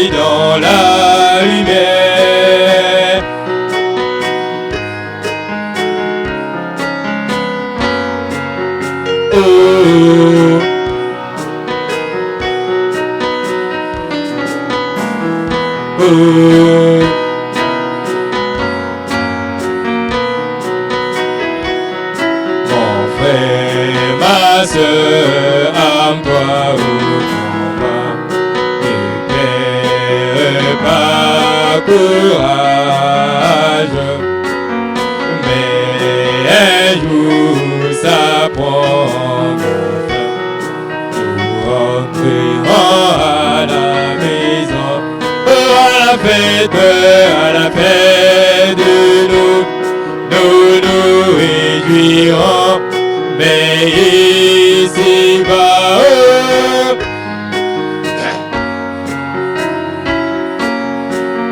et dans la lumière. Oh, oh, mon frère, ma soeur, âme-toi au combat, ne perds pas courage, mais un jour ça prendra fin, nous rentrerons à la maison, à la fête de nous nous réjouirons, mais ici-bas,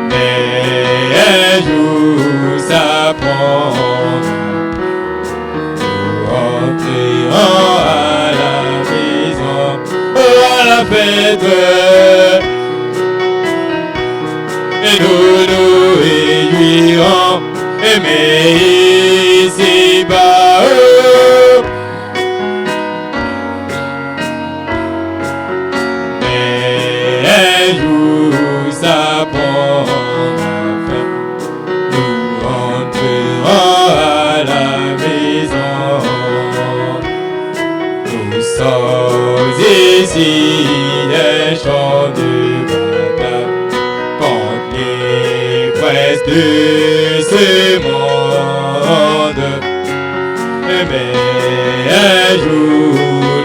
mais un jour ça prendra, nous rentrerons à la maison, à la fête, et nous nous réjouirons, mais ici-bas, mais un jour ça prendra fin, nous rentrerons à la maison. Nous sommes ici des champs de bataille contre les princes de ce monde, mais un jour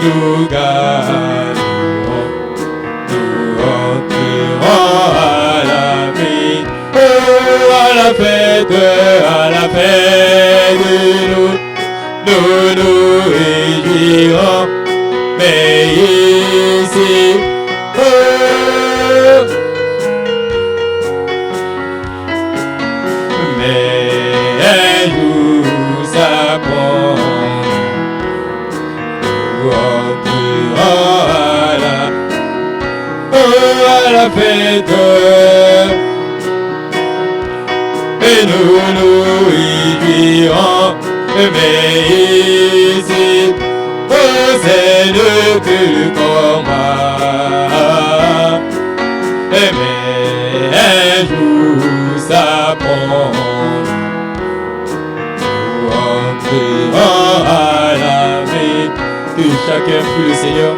nous gagnerons, nous rentrerons à la vie, à la fête nous nous réjouirons, mais ici, mais un jour ça prendra, nous rentrerons à la fête, et nous nous réjouirons, mais ici, c'est le combat, mais un jour ça prendra, nous rentrerons à la vie. Que chacun prie le Seigneur.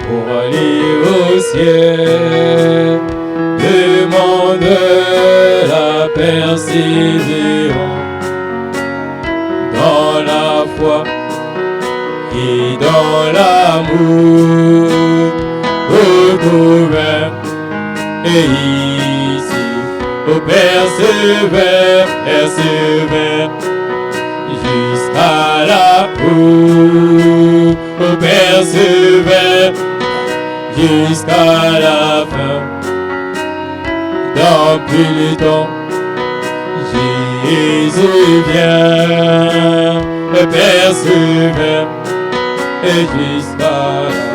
Pour aller au ciel, demande la persévérance dans la foi et dans l'amour, recouvert et ici, persévère jusqu'à la cour, persévère jusqu'à la fin. Dans plus le temps, Jésus vient, persévère jusqu'à la fin.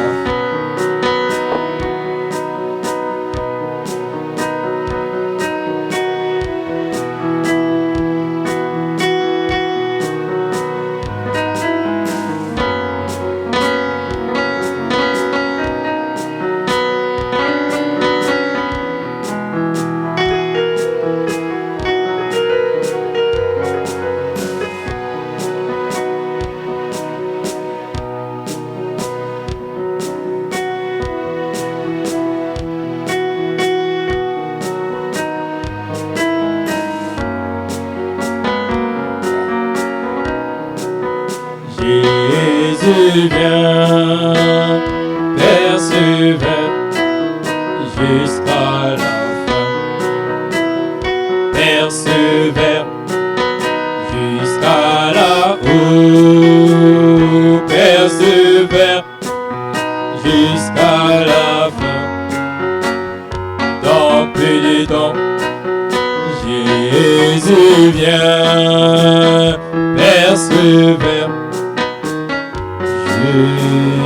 Jésus vient, persévère jusqu'à la fin. jusqu'à la fin. Dans peu de temps, Jésus vient, persévère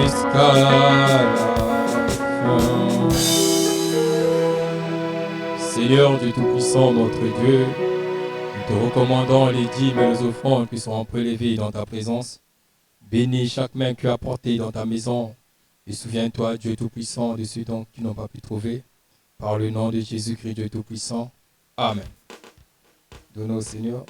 jusqu'à la fin. Seigneur Dieu Tout-Puissant, notre Dieu, nous te recommandons les dîmes et les offrandes qui seront prélevées dans ta présence. Bénis chaque main que tu as portée dans ta maison. Et souviens-toi, Dieu Tout-Puissant, de ceux dont tu n'as pas pu trouver. Par le nom de Jésus-Christ, Dieu Tout-Puissant. Amen. Donnons au Seigneur.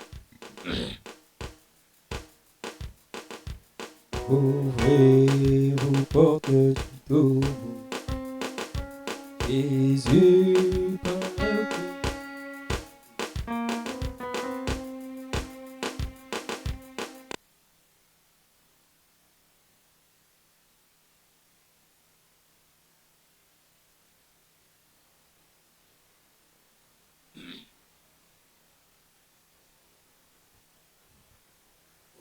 Ouvrez vos portes du tombeau. Jésus parle.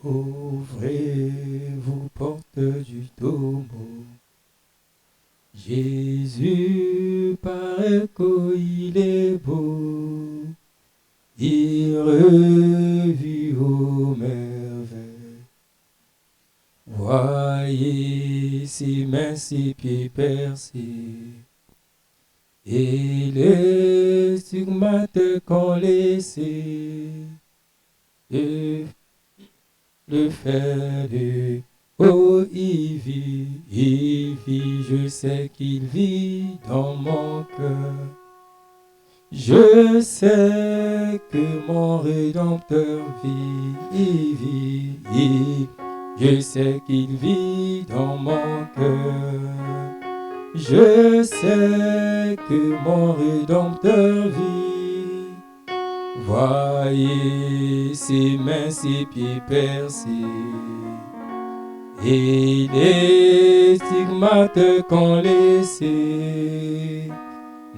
Ouvrez vos portes du tombeau. Jésus paraît qu'il est beau. Il revit aux merveilles. Voyez ses mains, ses pieds percés. Et les stigmates qu'on laissait. Le fer de oh, il vit, je sais qu'il vit dans mon cœur. Je sais que mon Rédempteur vit, je sais qu'il vit dans mon cœur. Je sais que mon Rédempteur vit. Voyez ses mains, ses pieds percés, et les stigmates qu'on laissait,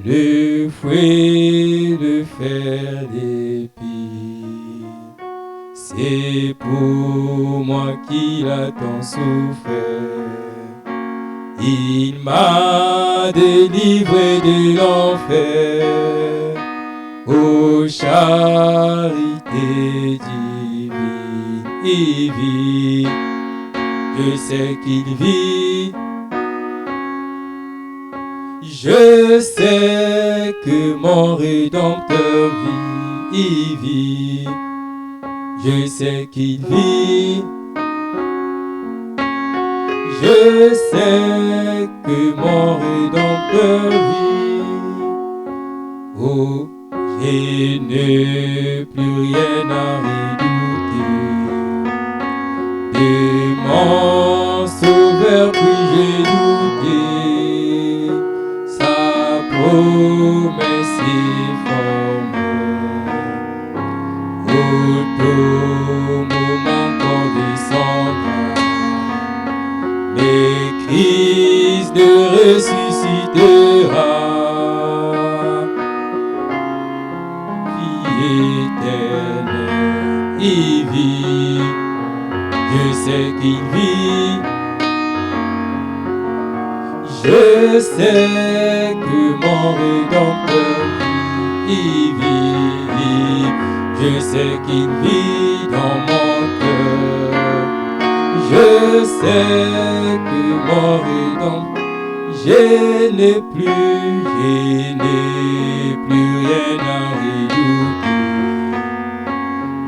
le fouet, le fer, l'épée. C'est pour moi qu'il a tant souffert. Il m'a délivré de l'enfer. Ô charité divine, il vit, je sais qu'il vit. Je sais que mon Rédempteur vit, il vit. Je sais qu'il vit. Je sais que mon Rédempteur vit. Oh, je n'ai plus rien à redouter. De mon Sauveur puis-je douter. Sa promesse est formelle. Au tombeau mon descendra. Mais Christ ressuscitera. Éternel, il vit, je sais qu'il vit. Je sais que mon Rédempteur vit, il vit. Je sais qu'il vit dans mon cœur. Je sais que mon Rédempteur, je n'ai plus rien à redouter.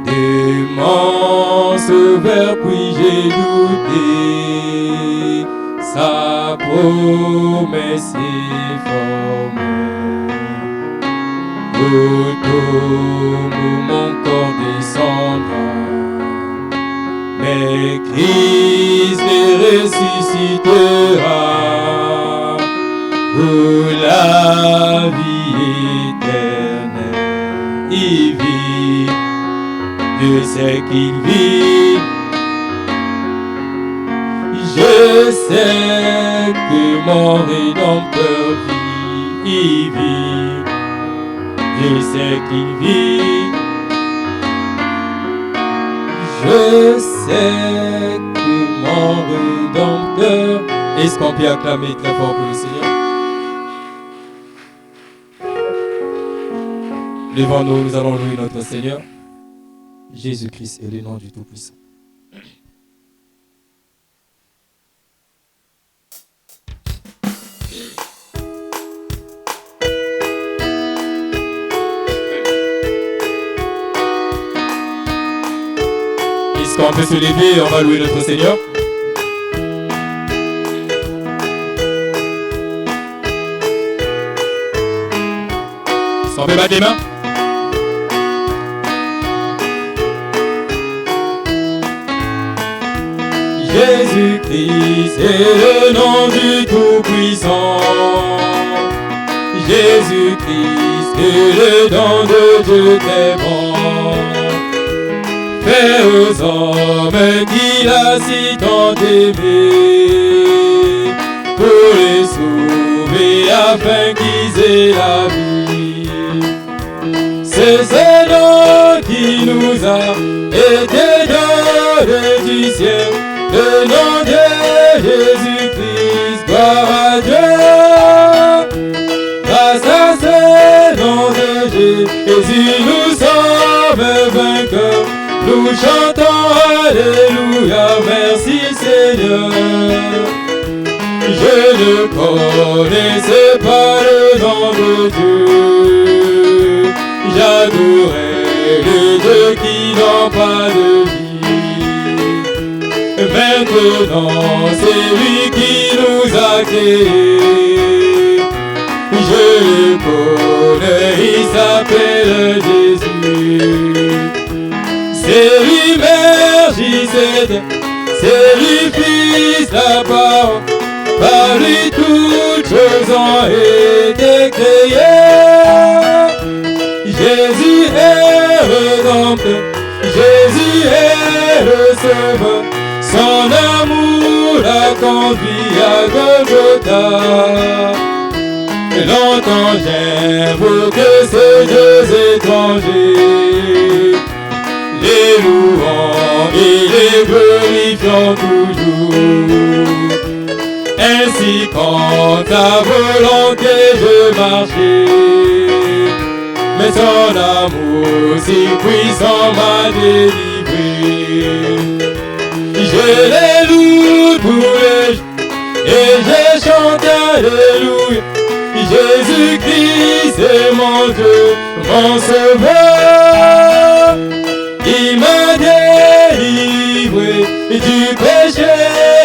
De mon Sauveur puis-je douter. Sa promesse est formelle. Au tombeau mon corps descendra. Mais Christ ressuscitera pour la vie éternelle. Il vit, je sais qu'il vit. Je sais que mon Rédempteur vit, il vit. Je sais qu'il vit. Je sais que mon Rédempteur Est-ce qu'on peut acclamer très fort pour le Seigneur? Levons-nous, nous allons louer notre Seigneur. Jésus-Christ est le nom du Tout-Puissant. Est-ce qu'on peut se lever? On va louer notre Seigneur. Est-ce qu'on peut battre les mains? Jésus-Christ est le nom du Tout-Puissant. Jésus-Christ est le don de Dieu très bon. Fait aux hommes qu'il a si tant aimé, pour les sauver afin qu'ils aient la vie. C'est ce nom qui nous a été donné du ciel. Le nom de Jésus-Christ, gloire à Dieu. Grâce à ce nom de Jésus, nous sommes vainqueurs. Nous chantons Alléluia, merci Seigneur. Je ne connaissais pas le nom de Dieu. J'adorais les dieux qui n'ont pas de vie. Maintenant, c'est lui qui nous a créés. Je le connais, il s'appelle Jésus. C'est lui Mère Gisèle, c'est lui Fils la parole. Par lui toutes choses ont été créées. Jésus est rédempteur, Jésus est le sauveur. Son amour l'a conduit à Golgotha. Longtemps j'invoque ces deux étrangers, les louons et les glorifions toujours. Ainsi qu'en ta volonté je marchais, mais son amour si puissant m'a délivré. Je les loue tous les jours et je chante Alléluia. Jésus-Christ est mon Dieu, mon sauveur. Il m'a délivré du péché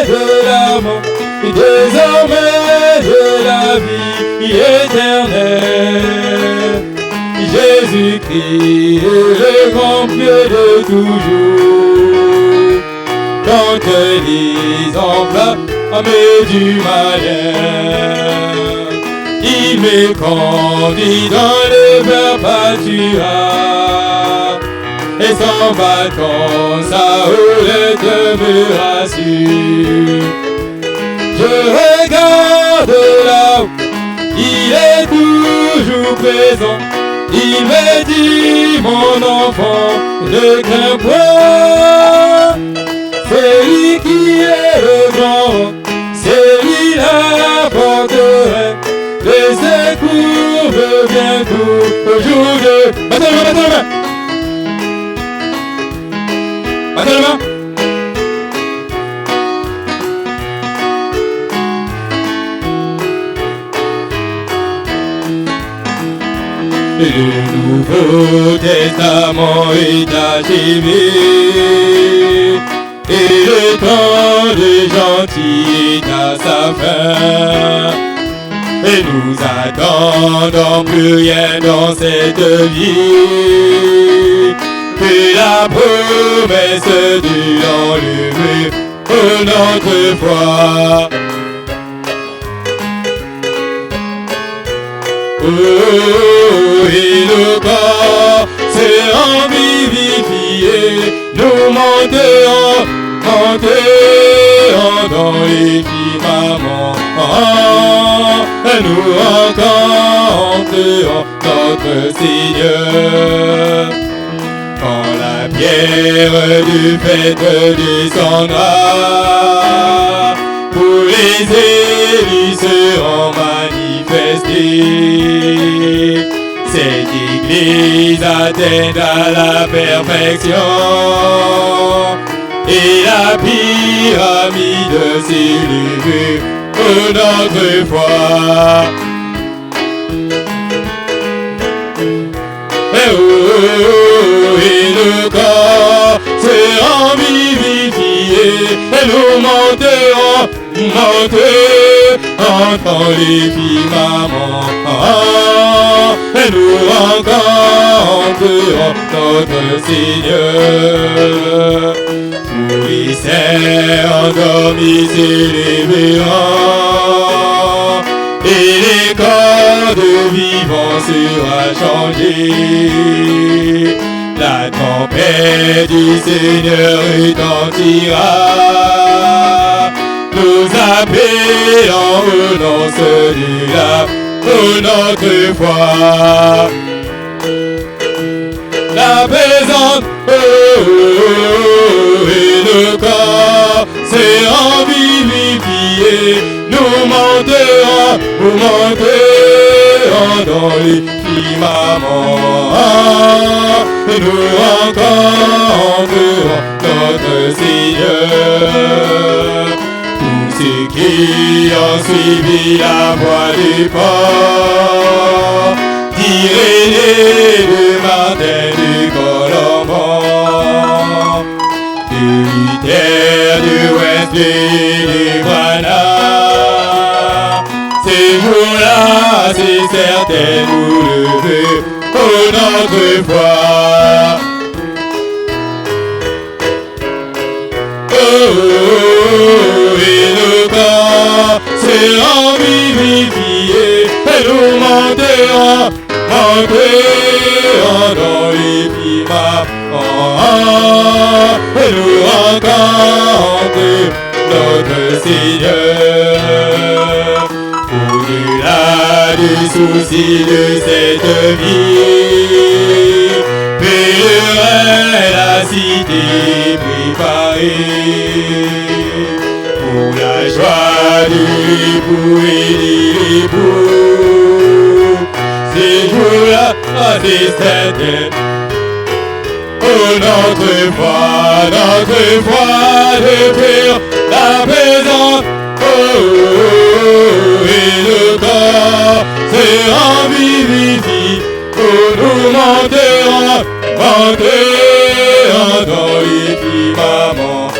de la mort, désormais de la vie éternelle. Jésus-Christ est le grand Dieu de toujours. Quand les enflammes du malheur, il me conduit dans le vert pâturage, et son bâton, sa houlette me rassure. Je regarde là-haut, il est toujours présent. Il me dit, mon enfant, ne crains point. C'est lui qui est le grand, c'est lui la forteresse. Le secours revient tout au jour de... Battez le main, battez le main. Le Nouveau Testament est achevé, et le temps de gentil est à sa fin. Et nous attendons plus rien dans cette vie que la promesse de l'enlever pour notre foi. Oh, et le corps sera vivifié, nous monterons dans les firmaments. Nous rencontrerons notre Seigneur. Quand la pierre du fête descendra pour les élus seront manifestés. Cette église atteint à la perfection et la pyramide s'élève pour notre foi. Et le corps sera vivifié et nous monterons entend les filles maman, et nous rencontrerons notre Seigneur. Tous les saints endormis s'élèveront et les corps de vivants sera changé. La tempête du Seigneur retentira, nous appelons au nom celui-là pour notre foi. La présence et le corps seront vivifiés. Nous monterons dans les firmaments. Et nous rencontrerons notre Seigneur. Tous ceux qui ont suivi la voie du port, d'Irénée, de Martin, du Colomban, de Luther, du Wesley, du Branham, ces jours-là, c'est certain, nous le veut pour notre foi. Et le corps sera vivifié et nous monterons dans les firmaments et nous rencontrerons notre Seigneur. Au-delà du souci de cette vie, pèlerin la cité préparée. Pour la joie de l'époux et de l'époux, ces jours-là, c'est certain. Oh, notre foi de faire la présence. Oh, et le corps sera vivifié. Oh, nous monterons dans les firmaments.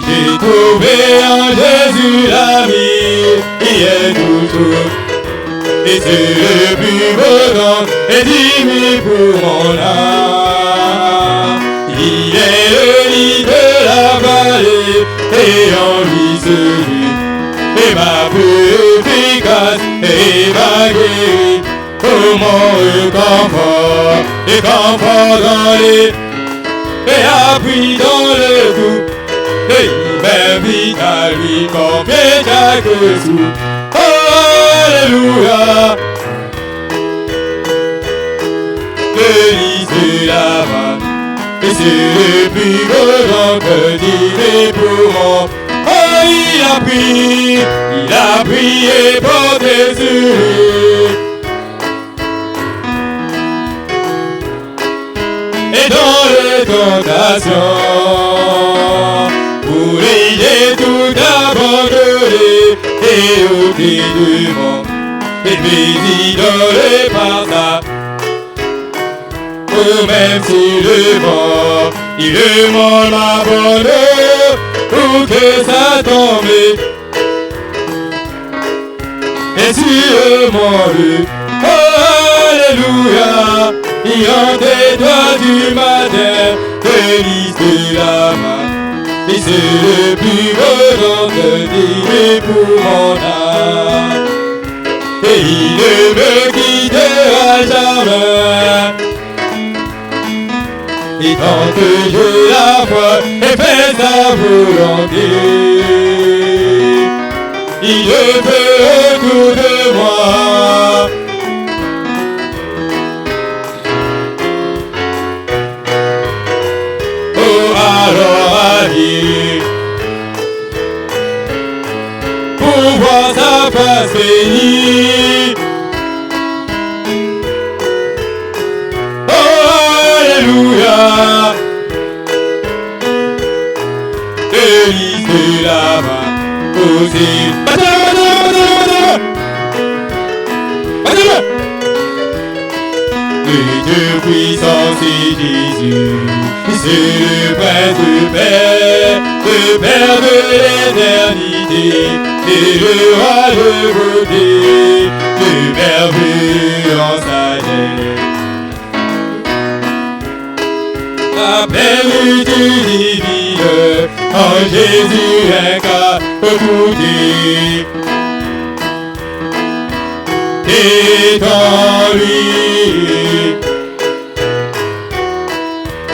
J'ai trouvé en Jésus l'ami, il est toujours, et c'est le plus beau don et divin pour mon âme. Il est le lit de la vallée, et en lui celui est ma plus efficace et ma guérie. Pour mon et confort dans les, et appui dans le cou, et il m'invite à lui confier chaque sou. Oh, alléluia. Le lit de la main, et c'est le plus beau don que Dieu pour mon. Oh, il a prié pour Jésus. Et dans les tentations, pour l'idée tout abandonné et ôter du monde, et puis idoler par ça. Oh, même si le monde m'abandonne, ou que ça tombe, et sur mon lieu, oh, alléluia. Il des doigts du matin, de liste de la main, et c'est le plus beau don de Dieu pour mon âme. Et il ne me quittera jamais. Et tant que je la vois et fais sa volonté, il veut autour de moi. prier. Pour voir sa face bénie. Oh, alléluia. Élise de là-bas aussi. Et Dieu puissant, c'est Jésus, c'est le prince de paix, le Père de l'éternité, et le roi de beauté, le merveilleux en sagesse. La plénitude divine, en Jésus incarné, est en lui,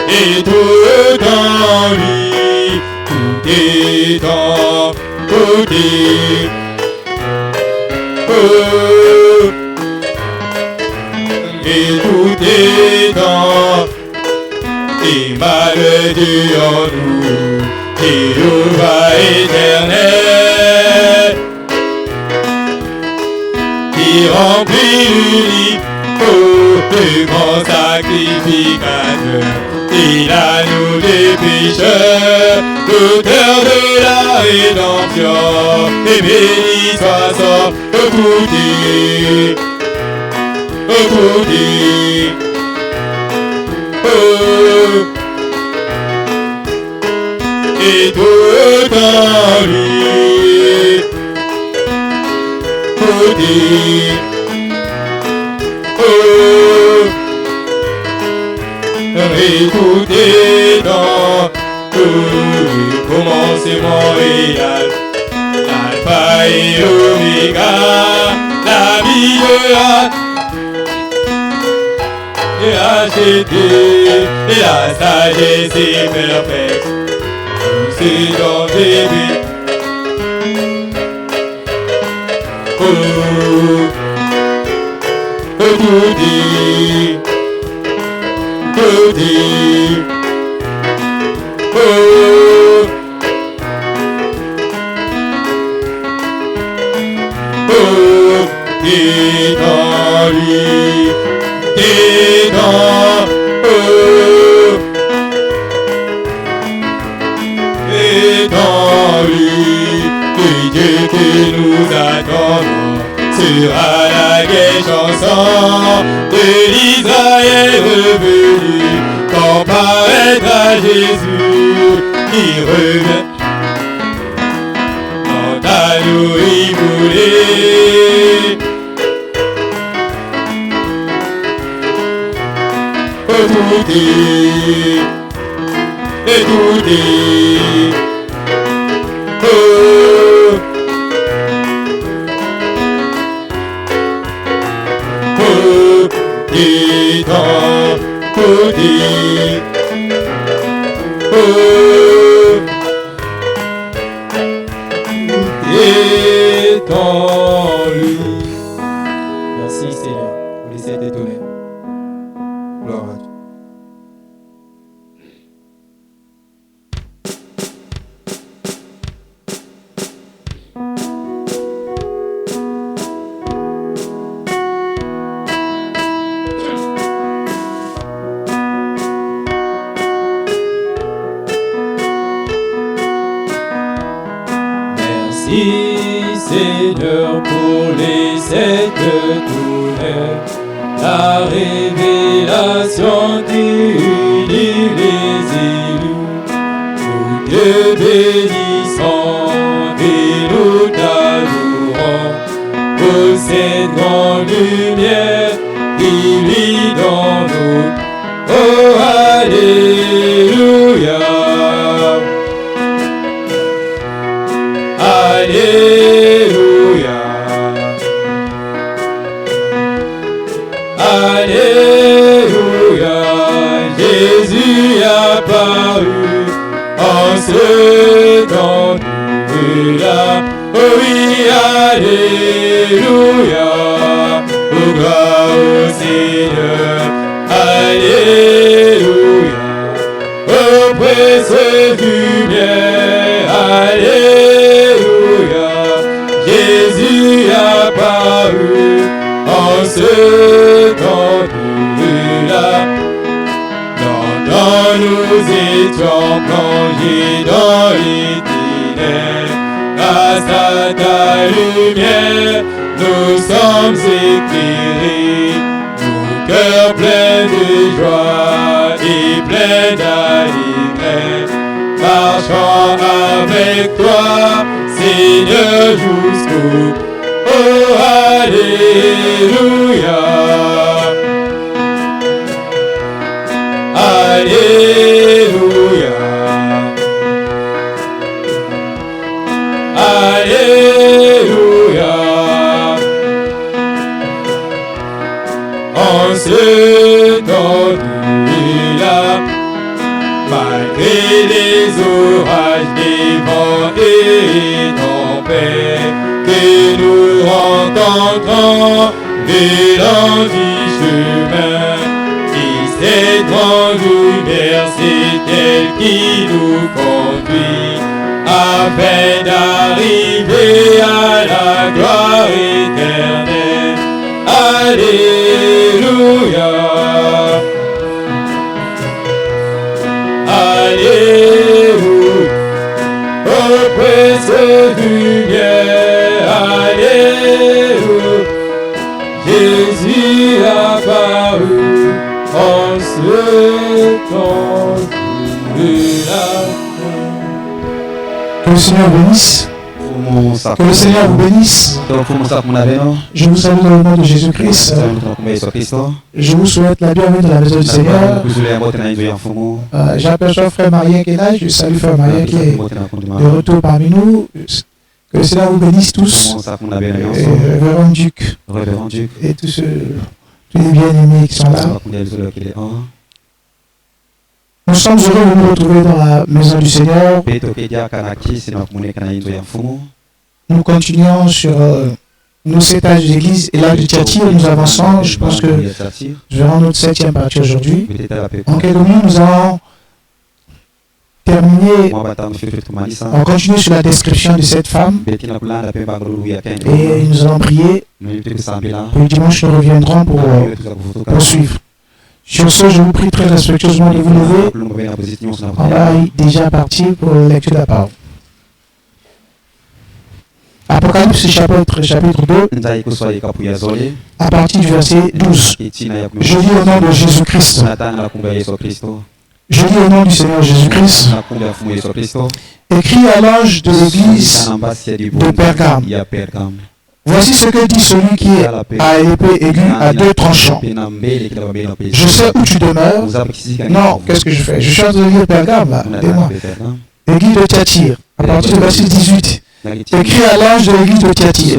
et tout en lui, tout est en côté. Oh, et tout est en Emmanuel en nous, Jéhovah éternel, qui remplit l'unique, le grand sacrificateur, il a nous des pécheurs, l'auteur de la rédemption, et béni soit son côté, côté. Et tout en lui, côté, et tout est dans le commencement et l'alpha et l'oméga, la vie de et acheté, et la sagesse est perfecte, c'est dans bébé. Oh, tout dit, tout dit, oh, et dans lui. Et dans eux, et dans lui, le Dieu que nous attendons sera la gaie chanson de l'Israël revenu, quand paraîtra Jésus, qui revient dans ta louis voulée. Tout est, et tout est, oh, oh, et dans, tout est, oh, et dans lui. Merci Seigneur pour les 7 étonnés. Gloire à Dieu. Merci Seigneur pour les 7 tournées, la révélation du livre les élus. Nous te bénissons et nous t'adorons, pour cette grande lumière qui vit dans nous. Oh Alléluia. Alléluia, Alléluia, Jésus apparu en ce temps-là. Oh oui, Alléluia, oh gloire au Seigneur, Alléluia, oh prince du bien, alléluia. Jésus apparu en ce temps de la. Longtemps nous étions plongés dans les ténèbres. Grâce à ta lumière, nous sommes éclairés. Nos cœurs pleins de joie et pleins d'allégresse. Marchons avec toi, Seigneur, jusqu'au bout. Oh, alléluia. Alléluia. Alléluia. En ce temps de la, malgré les orages, les vents et tempêtes que nous rencontrons le long du chemin, et cette grande lumière, c'est elle qui nous conduit afin d'arriver à la gloire éternelle. Alléluia. Alléluia. Au prince du bien, alléluia. Jésus apparu en ce temps de la fin. Que le Seigneur bénisse. Que le Seigneur vous bénisse. Je vous salue dans le nom de Jésus-Christ. Je vous souhaite la bienvenue dans la maison du Seigneur. J'aperçois frère Marien qui est là. Je salue frère Marien qui est de retour parmi nous. Que le Seigneur vous bénisse tous. Et Révérend Duc. Et tous les bien-aimés qui sont là. Nous sommes heureux de nous retrouver dans la maison du Seigneur. Nous continuons sur nos 7 âges d'église et l'âge de Thyatire. Nous avançons. Je pense que je vais rendre notre 7e partie aujourd'hui. En quelques minutes, nous allons terminer. On continue sur la description de cette femme. Et nous allons prier. Le dimanche, nous reviendrons pour poursuivre. Sur ce, je vous prie très respectueusement de vous lever. On va déjà partir pour la lecture de la parole. Apocalypse chapitre 2, à partir du verset 12. Je lis au nom de Jésus-Christ. Je lis au nom du Seigneur Jésus-Christ. Écrit à l'ange de l'église de Pergame. Voici ce que dit celui qui a l'épée aiguë à 2 tranchants. Je sais où tu demeures. Non, qu'est-ce que je fais? Je suis en train de lire Pergame là. Dis-moi. Église de Thyatire, à partir du verset 18. Écrit à l'ange de l'église de Thyatire.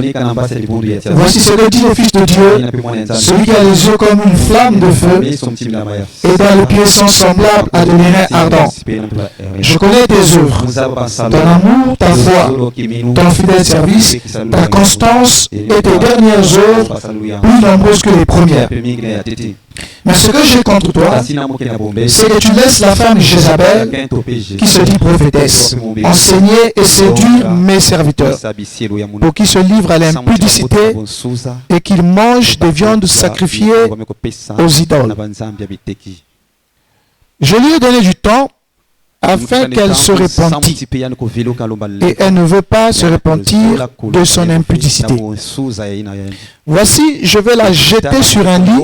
Voici ce que dit le Fils de Dieu, celui qui a les yeux comme une flamme de feu et dont les pieds sont semblables à de l'airain ardent. Je connais tes œuvres, ton amour, ta foi, ton fidèle service, ta constance et tes dernières œuvres, plus nombreuses que les premières. Mais ce que j'ai contre toi, c'est que tu laisses la femme Jézabel, qui se dit prophétesse, enseigner et séduire mes serviteurs, pour qu'ils se livrent à l'impudicité et qu'ils mangent des viandes sacrifiées aux idoles. Je lui ai donné du temps afin qu'elle se repentît, et elle ne veut pas se repentir de son impudicité. Voici, je vais la jeter sur un lit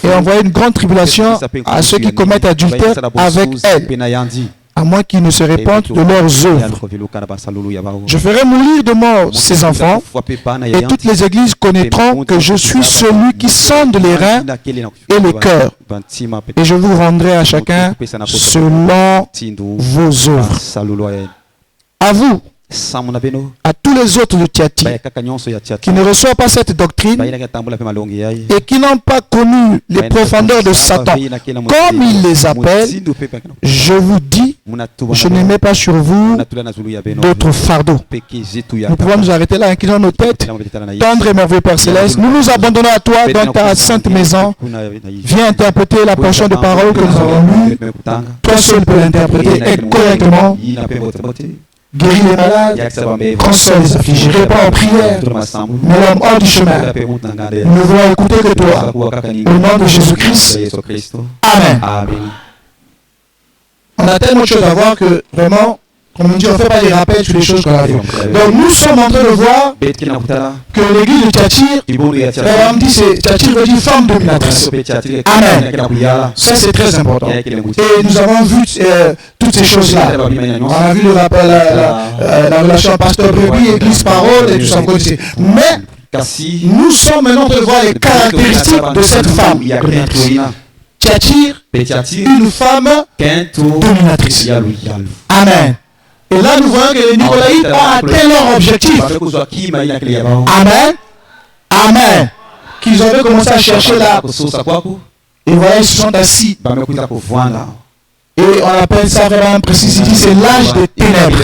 et envoyer une grande tribulation à ceux qui commettent adultère avec elle, à moins qu'ils ne se repentent de leurs œuvres. Je ferai mourir de mort ses enfants, et toutes les églises connaîtront que je suis celui qui sonde les reins et le cœur, et je vous rendrai à chacun selon vos œuvres. À vous, à tous les autres de Thyatire qui ne reçoivent pas cette doctrine et qui n'ont pas connu les profondeurs de Satan, comme il les appelle, je vous dis, je ne mets pas sur vous d'autres fardeaux. Nous pouvons nous arrêter là, inclinons nos têtes. Tendre et merveilleux Père Céleste, nous nous abandonnons à toi dans ta sainte maison. Viens interpréter la portion de parole que nous avons lue. Toi seul peux l'interpréter et correctement. Guéris les malades, console les affligés, réponds aux prières, mais l'homme hors du chemin. Nous ne voulons écouter que toi. Au nom de Jésus-Christ. Amen. On a tellement de choses à voir que vraiment, comme on dit, on ne fait pas des rappels sur les choses qu'on a vues. Donc nous sommes en train de voir que l'église de Thyatire, on me dit que Thyatire veut dire femme dominatrice. Amen. Ça c'est très important. Et nous avons vu toutes ces choses-là. On a vu le rappel, la relation pasteur-brebis, église, parole et tout ça. Mais nous sommes maintenant en train de voir les caractéristiques de cette femme dominatrice. Thyatire, une femme dominatrice. Amen. Et là, nous voyons que les Nicolaïtes ont atteint leur objectif. Amen. Amen. Qu'ils avaient commencé à chercher là. Et voilà, ils se sont assis. Et on appelle ça vraiment précis, c'est l'âge des ténèbres.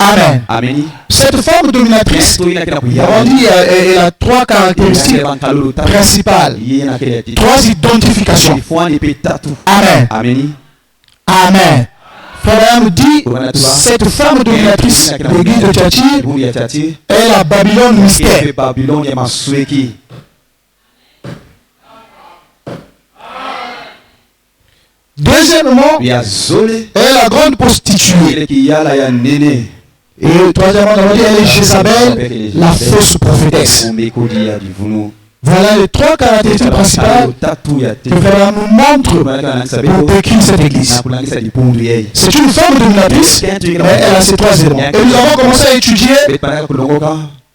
Amen. Cette femme dominatrice, on dit, elle a trois caractéristiques principales. Trois identifications. Amen. Amen. Frère nous dit, cette femme dominatrice de l'église de Thyatire est la Babylone mystère. Deuxièmement, elle est la grande prostituée. Et troisièmement, elle est Jézabel, la fausse prophétesse. Voilà les trois caractéristiques principales que Frère nous montre pour décrire cette église. C'est une femme dominatrice, mais elle a ces trois éléments. Et nous avons commencé à étudier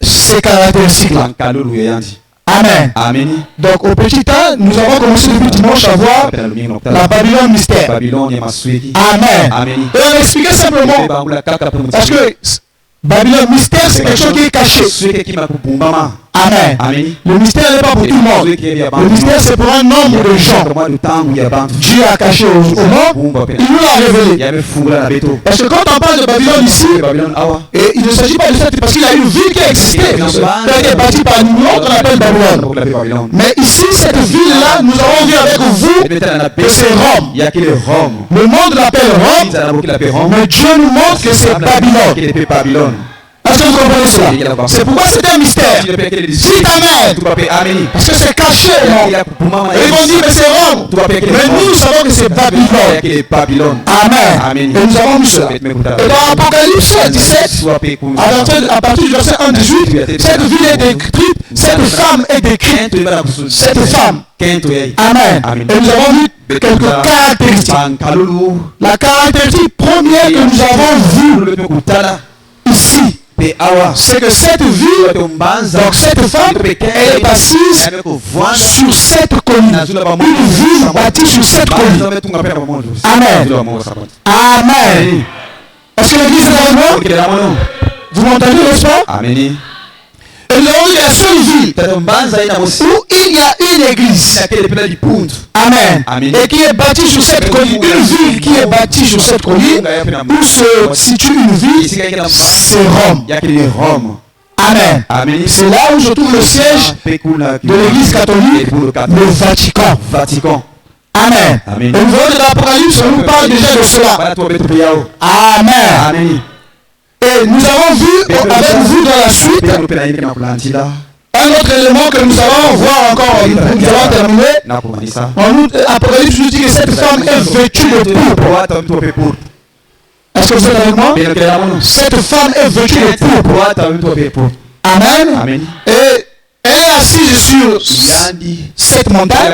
ces caractéristiques-là. Amen. Donc au petit temps, nous avons commencé depuis dimanche à voir la Babylone mystère. Amen. Et on expliquait simplement, parce que Babylone mystère, c'est quelque chose qui est caché. Amen. Le mystère n'est pas pour tout le monde. Le mystère, c'est pour un nombre de gens. Dieu a caché au monde, il nous l'a révélé. Parce que quand on parle de Babylone ici, et il ne s'agit pas de ça, parce qu'il y a une ville qui a existé, qui est bâtie par nous, qu'on appelle Babylone. Mais ici, cette ville-là, nous avons vu avec vous que c'est Rome. Le monde l'appelle Rome, mais Dieu nous montre que c'est Babylone. Est-ce que vous comprenez cela? C'est pourquoi c'est un mystère. Dites Amen. Parce que c'est caché. Et ils vont dire que c'est Rome. Mais nous savons que c'est Babylone. Amen. Et nous avons vu cela. Et dans Apocalypse 17, à partir du verset 1-18, cette ville est décrite, cette femme est décrite. Cette femme. Amen. Et nous avons vu quelques caractéristiques. La caractéristique première que nous avons vue ici, c'est que cette ville, donc cette femme, elle est assise sur cette colline. Une ville bâtie sur cette colline. Amen. Amen. Est-ce que l'église est avec moi? Vous m'entendez, n'est-ce pas? Amen. Et nous avons dit la seule ville où il y a une église. Amen. Et qui est bâtie sur cette colline. Une ville qui est bâtie sur cette colline, où se situe une ville, c'est Rome. Amen. C'est là où se trouve le siège de l'église catholique, le Vatican. Amen. Et nous voyons que l'Apocalypse nous parle déjà de cela. Amen. Et nous avons vu avec vous dans la suite un autre élément que nous allons voir encore, nous allons terminer. Apocalypse nous dit que cette femme est vêtue de pourpre. Est-ce que vous êtes avec moi? Cette femme est vêtue de pourpre. Amen. Et elle est assise sur cette montagne.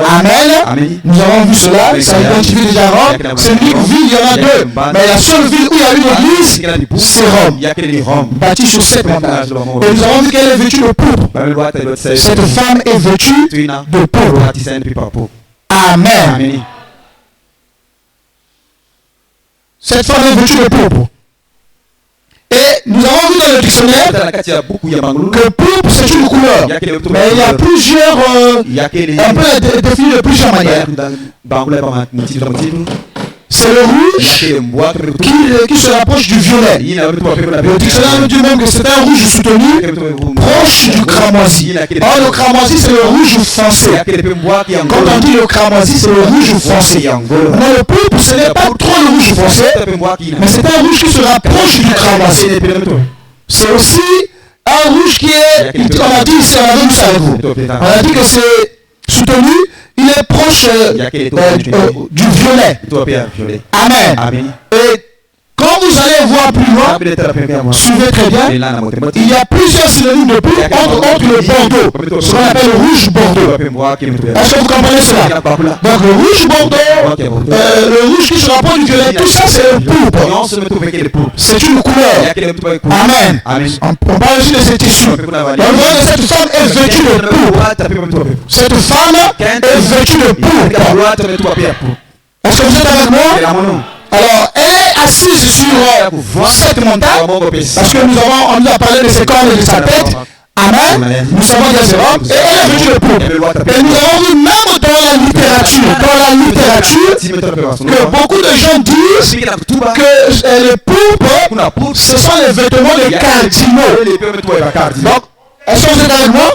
Amen. Nous avons vu cela. Ça identifie déjà Rome. C'est une ville, il y en a deux. Mais la seule ville où il y a une église, c'est Rome. Bâtie sur cette montagne. Et nous avons vu qu'elle est vêtue de pourpre. Cette femme est vêtue de pourpre. Amen. Cette femme est vêtue de pourpre. connaît que pourpre c'est une couleur. Mais il y a plusieurs, un peu défini de plusieurs manières. C'est le rouge qui se rapproche du violet. Le dictionnaire nous dit même que c'est un rouge soutenu proche du cramoisi. Or le cramoisi c'est le rouge foncé. Quand on dit le cramoisi c'est le rouge foncé. Mais le pourpre ce n'est pas trop le rouge foncé, mais c'est un rouge qui se rapproche du cramoisi. C'est aussi un rouge qui est, on a dit, c'est la même chose. On a dit que c'est soutenu, il est proche du violet. Amen. Et quand vous allez voir plus loin, suivez très bien, il y a plusieurs synonymes de pourpre entre le bordeaux, ce qu'on appelle le rouge bordeaux. Est-ce que vous comprenez cela? Donc le rouge bordeaux, le rouge qui se rapproche du violet, tout ça c'est le pourpre. C'est une couleur. Amen. On parle aussi de ces tissus. Donc vous voyez que cette femme est vêtue de pourpre. Cette femme est vêtue de pourpre. Est-ce que vous êtes avec moi? Alors, elle est assise sur cette montagne, parce que on nous a parlé de ses cornes et de sa tête. Amen. Nous savons bien ses robes. Et elle est vêtue de pourpre. Et nous avons vu même dans la littérature, que beaucoup de gens disent que les pourpres, ce sont les vêtements des cardinaux. Donc, est-ce que vous êtes avec moi?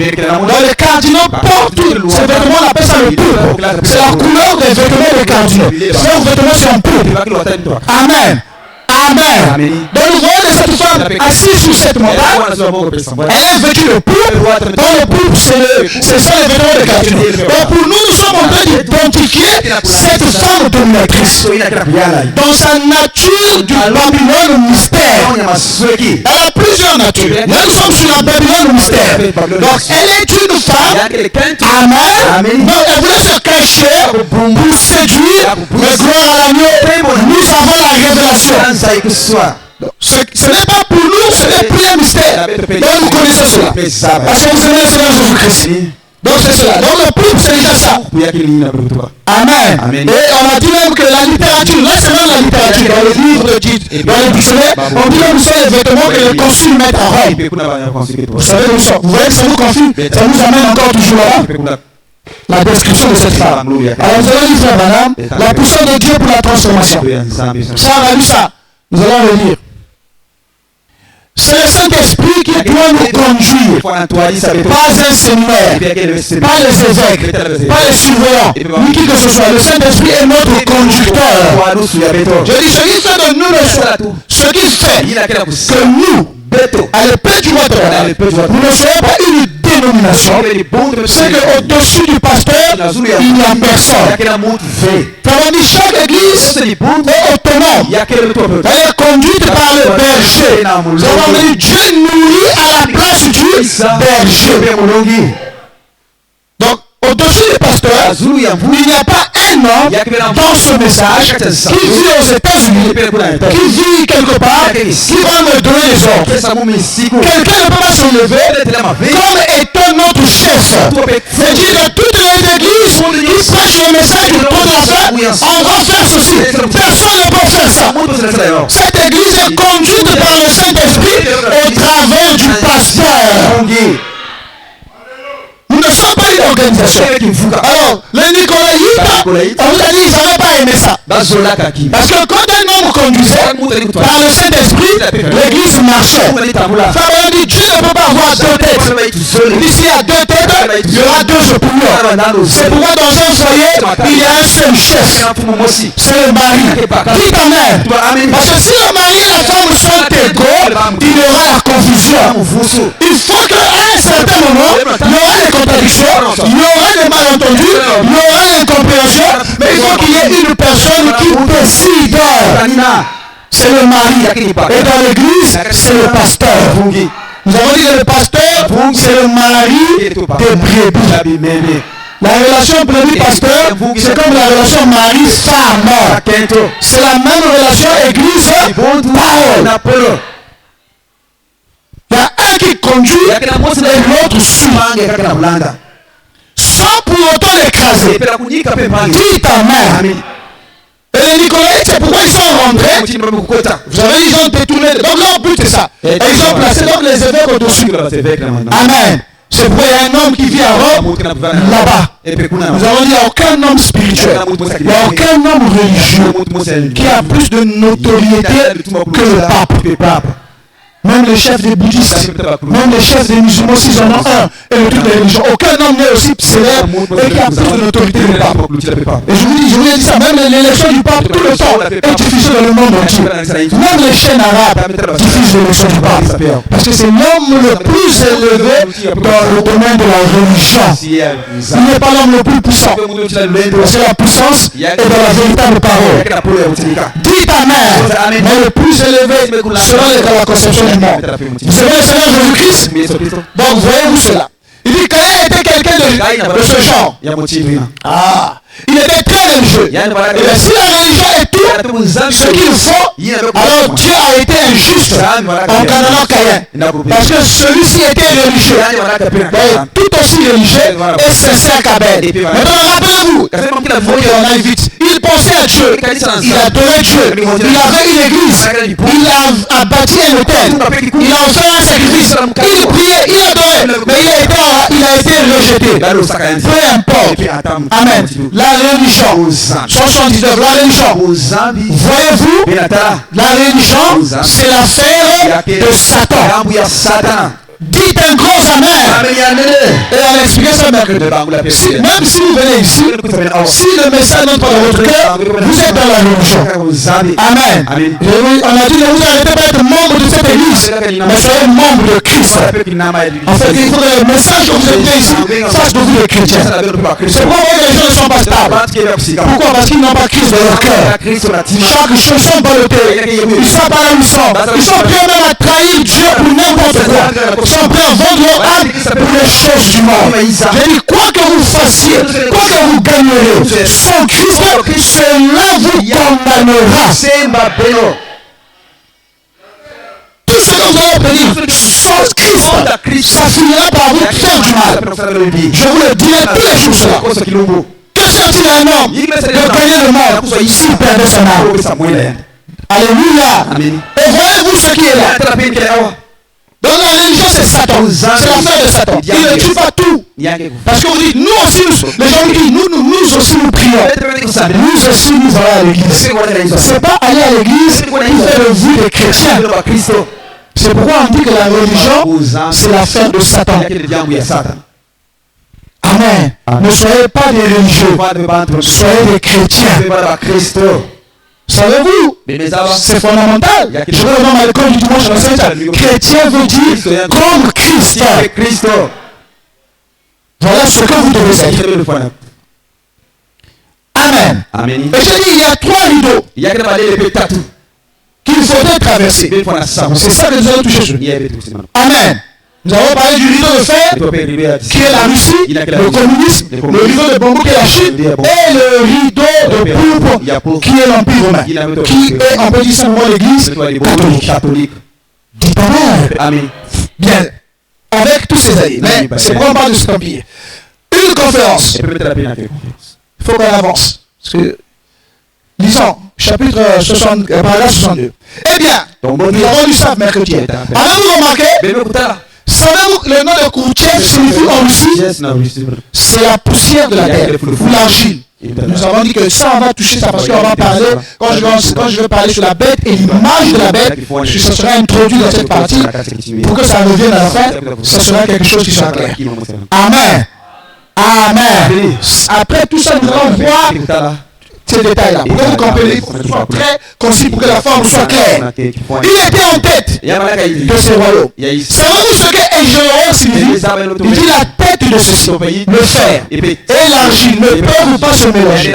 Dans les cardinaux portent ces vêtements, on appelle ça le pourpre. C'est la couleur des vêtements des cardinaux. Ces vêtements sont pourpres. Amen. Amen. Donc nous voyons de cette femme assise sur cette montagne. Elle est vêtue de pourpre. Dans le pourpre, ce sont les vêtements des cardinaux. Donc pour nous, nous sommes en train d'identifier cette femme dominatrice. Dans sa nature du Babylone mystère. Elle a plusieurs natures. Là nous sommes sur la Babylone mystère. Donc elle est une femme. Amen. Donc elle voulait se cacher pour séduire. Mais gloire à l'agneau. Nous avons la révélation. Ce n'est pas pour nous, ce n'est plus un mystère. Donc vous connaissez cela. Parce que vous aimez le Seigneur Jésus-Christ. Donc c'est cela. Donc le pourpre c'est déjà ça. Amen. Et on a dit même que la littérature, là c'est même la littérature, dans le livre de Dieu, dans les dictionnaires, on dit même que ce sont les vêtements que les consuls mettent à Rome. Vous savez où ça? Vous voyez que ça nous confie, ça nous amène encore toujours là. La description de cette femme. Alors nous allons lire frère Branham, la puissance de Dieu pour la transformation. Ça on a lu ça. Nous allons le lire. C'est le Saint-Esprit qui doit nous conduire. Pas un séminaire, pas les évêques, pas les surveillants, ni qui que ce soit. Le Saint-Esprit est notre conducteur. Je dis, ce qui fait de nous le choix, ce qui fait que nous, à l'épée du Water, nous ne serons pas une dénomination, c'est qu'au-dessus du pasteur, il n'y a personne. Comme on dit, chaque église est autonome. Elle est conduite par le berger. Nous avons dit, Dieu nourrit à la place du berger. Donc, au-dessus du pasteur, il n'y a pas un homme dans ce message qui vit aux États-Unis, qui vit quelque part, qui va me donner les ordres. Quelqu'un ne peut pas se lever comme étant notre chef. C'est-à-dire que toutes les églises qui prêchent le message du trône de la fin, on va faire ceci. Personne ne peut faire ça. Cette église est conduite par le Saint-Esprit au travers du pasteur. Nous ne sommes pas une organisation. Alors, les Nicolaïtes, on vous a dit, ils n'avaient pas aimé ça. Parce que quand un homme conduisait par le Saint-Esprit, l'église marchait. Frère, on dit, Dieu ne peut pas avoir deux têtes. Ici, il y a deux têtes, il y aura deux opinions. C'est pourquoi dans un foyer, il y a un seul chef. C'est le mari. Dites amen. Parce que si le mari et la femme sont égaux, il y aura la confusion. Il faut qu'à un certain moment, il y aura des contradictions, il y aura des malentendus, il y aura des incompréhensions, mais il faut qu'il y ait une personne qui décide. C'est le mari. Et dans l'église, c'est le pasteur. Nous avons dit que le pasteur, c'est le mari des brebis. La relation brebis-pasteur, c'est comme la relation mari-femme. C'est la même relation église-parole. Il y a un qui conduit et l'autre suit. Sans pour autant l'écraser. Dites amen. Et les Nicolaïtes, c'est pourquoi ils sont rentrés. Vous avez dit, ils ont détourné. Donc leur but c'est ça. Et ils ont placé donc les évêques au-dessus. Amen. C'est pourquoi il y a un homme qui vit à Rome, là-bas. Nous avons dit, il n'y a aucun homme spirituel, il n'y a aucun homme religieux qui a plus de notoriété que le pape. Même les chefs des bouddhistes, même les chefs des musulmans, s'ils en ont un, et le truc des religions, aucun homme n'est aussi célèbre et qui a plus de notoriété que le pape. Et je vous ai dit ça, même l'élection du pape, tout le temps, est diffusée dans le monde entier. Même les chaînes arabes diffusent l'élection du pape. Parce que c'est l'homme le plus élevé dans le domaine de la religion. Il n'est pas l'homme le plus puissant. Parce que la puissance est dans la véritable parole. Dites Amen. Mais le plus élevé selon la conception. Vous savez le Seigneur Jésus-Christ. Donc voyez-vous cela. Il dit Caïn était quelqu'un de ce genre. Il était très religieux. Et bien, si la religion est tout ce qu'il faut, alors Dieu a été injuste en condamnant Caïn. Parce que celui-ci était religieux. Tout aussi religieux et sincère qu'Abel. Maintenant, rappelez-vous, on aille vite. Il pensait à Dieu. Il adorait Dieu. Il avait une église. Il a bâti un hôtel. Il a offert un sacrifice. Il priait, il adorait. Mais il a été rejeté. Peu importe. Amen. La religion, 79, la religion, voyez-vous, la religion, c'est l'affaire de Satan. Dites un gros Amen. Et on a expliqué ça mercredi. Même si vous venez ici, si le message n'entre pas dans votre cœur, vous êtes dans la religion. Amen. On a dit, ne vous arrêtez pas d'être membre de cette église, mais soyez membre de Christ. En fait, il faut que le message que vous êtes ici fasse de vous des chrétiens. C'est pourquoi les gens ne sont pas stables. Pourquoi? Parce qu'ils n'ont pas Christ dans leur cœur. Chaque chose, ils sont ballottés. Ils sont pas là où ils sont. Ils sont prêts même à trahir Dieu pour n'importe quoi. Ils sont prêts à vendre leur âme pour les choses du monde. J'ai dit, quoi que vous fassiez, quoi que vous gagnerez, sans Christ, cela vous condamnera. Tout ce que vous allez obtenir sans Christ, ça finira par vous faire du mal. Je vous le dirai tous les jours cela. Que sert-il à un homme de gagner le monde s'il perdait son âme? Alléluia. Et voyez-vous ce qui est là. Dans la religion, c'est Satan. C'est l'affaire de Satan. Il ne tue pas tout. Parce qu'on dit, nous aussi, les gens disent, nous aussi nous prions. Nous aussi nous allons à l'église. C'est pas aller à l'église pour faire de vous des chrétiens. C'est pourquoi on dit que la religion, c'est l'affaire de Satan. Amen. Ne soyez pas des religieux. Soyez des chrétiens. Savez-vous, c'est fondamental. Je vais dans l'école du dimanche à la chrétien veut dire comme Christ. Voilà ce que vous devez être. Amen. Et je dis, il y a 3 rideaux qu'il faudrait traverser. C'est ça que nous allons toucher. Amen. Nous avons parlé du rideau de fer, qui est la Russie, le communisme, le rideau de bambou qui est la Chine, et le rideau de pourpre qui est l'Empire romain, qui est, on peut dire simplement l'Église catholique. Dites Amen. Bien, avec tous ces alliés, mais c'est pour on parle de cet empire. Une conférence. Il faut qu'on avance. Parce que, lisons, chapitre 60, paragraphe 62. Eh bien, nous avons lu ça mercredi. Avez-vous remarqué? Savez-vous que le nom de Khrouchtchev signifie en Russie? C'est la poussière de la terre, ou l'argile. Nous avons dit que ça, on va toucher ça parce qu'on va parler, quand je vais parler sur la bête et l'image de la bête, ça sera introduit dans cette partie, pour que ça revienne à la fin, ça sera quelque chose qui sera clair. Amen. Amen. Après tout ça, nous allons voir ces détails-là. Pour que vous compreniez, pour que ce soit très concis, pour que la forme soit claire. Il était en tête de ce royaume. Savez-vous ce que ingénieur signifie? Il dit la tête de ceci, le fer et l'argile ne peuvent pas se mélanger.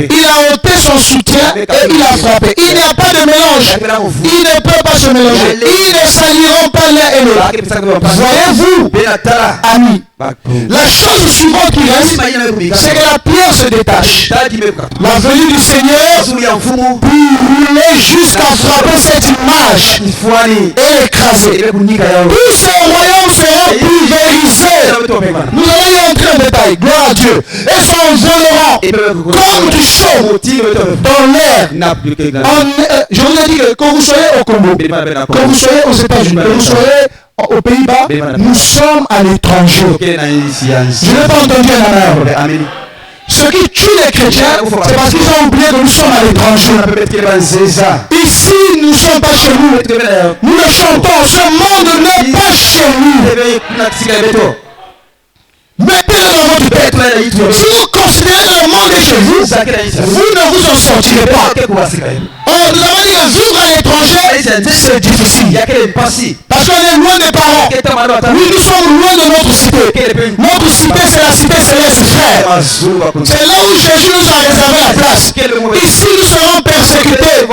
Il a ôté son soutien et il a frappé. Il n'y a pas de mélange. Ils ne peuvent pas se mélanger. Ils ne s'allieront pas l'un et l'autre. Voyez-vous, amis, la chose suivante qui reste, c'est que la pierre se détache. La venue du Seigneur pour rouler jusqu'à frapper cette image et l'écraser. Tout ce royaume sera pulvérisé. Nous allons y entrer en détail. Gloire à Dieu. Et s'envoleront comme du chaume dans l'air. Je vous ai dit que quand vous soyez au Congo, quand vous soyez aux États-Unis, quand vous soyez aux Pays-Bas, nous sommes à l'étranger. Je n'ai pas entendu un amen. Ceux qui tuent les chrétiens, c'est parce qu'ils ont oublié que nous sommes à l'étranger. Ici, nous ne sommes pas chez nous. Nous le chantons, ce monde n'est pas chez nous. Mettez-le dans votre tête. Si vous considérez que le monde est chez vous, vous ne vous en sortirez pas. Or, nous avons dit que vivre à l'étranger, c'est difficile. Parce qu'on est loin des parents. Oui, nous sommes loin de notre cité. Notre cité, c'est la cité céleste, frère. C'est là où Jésus nous a réservé la place. Ici, nous serons persécutés.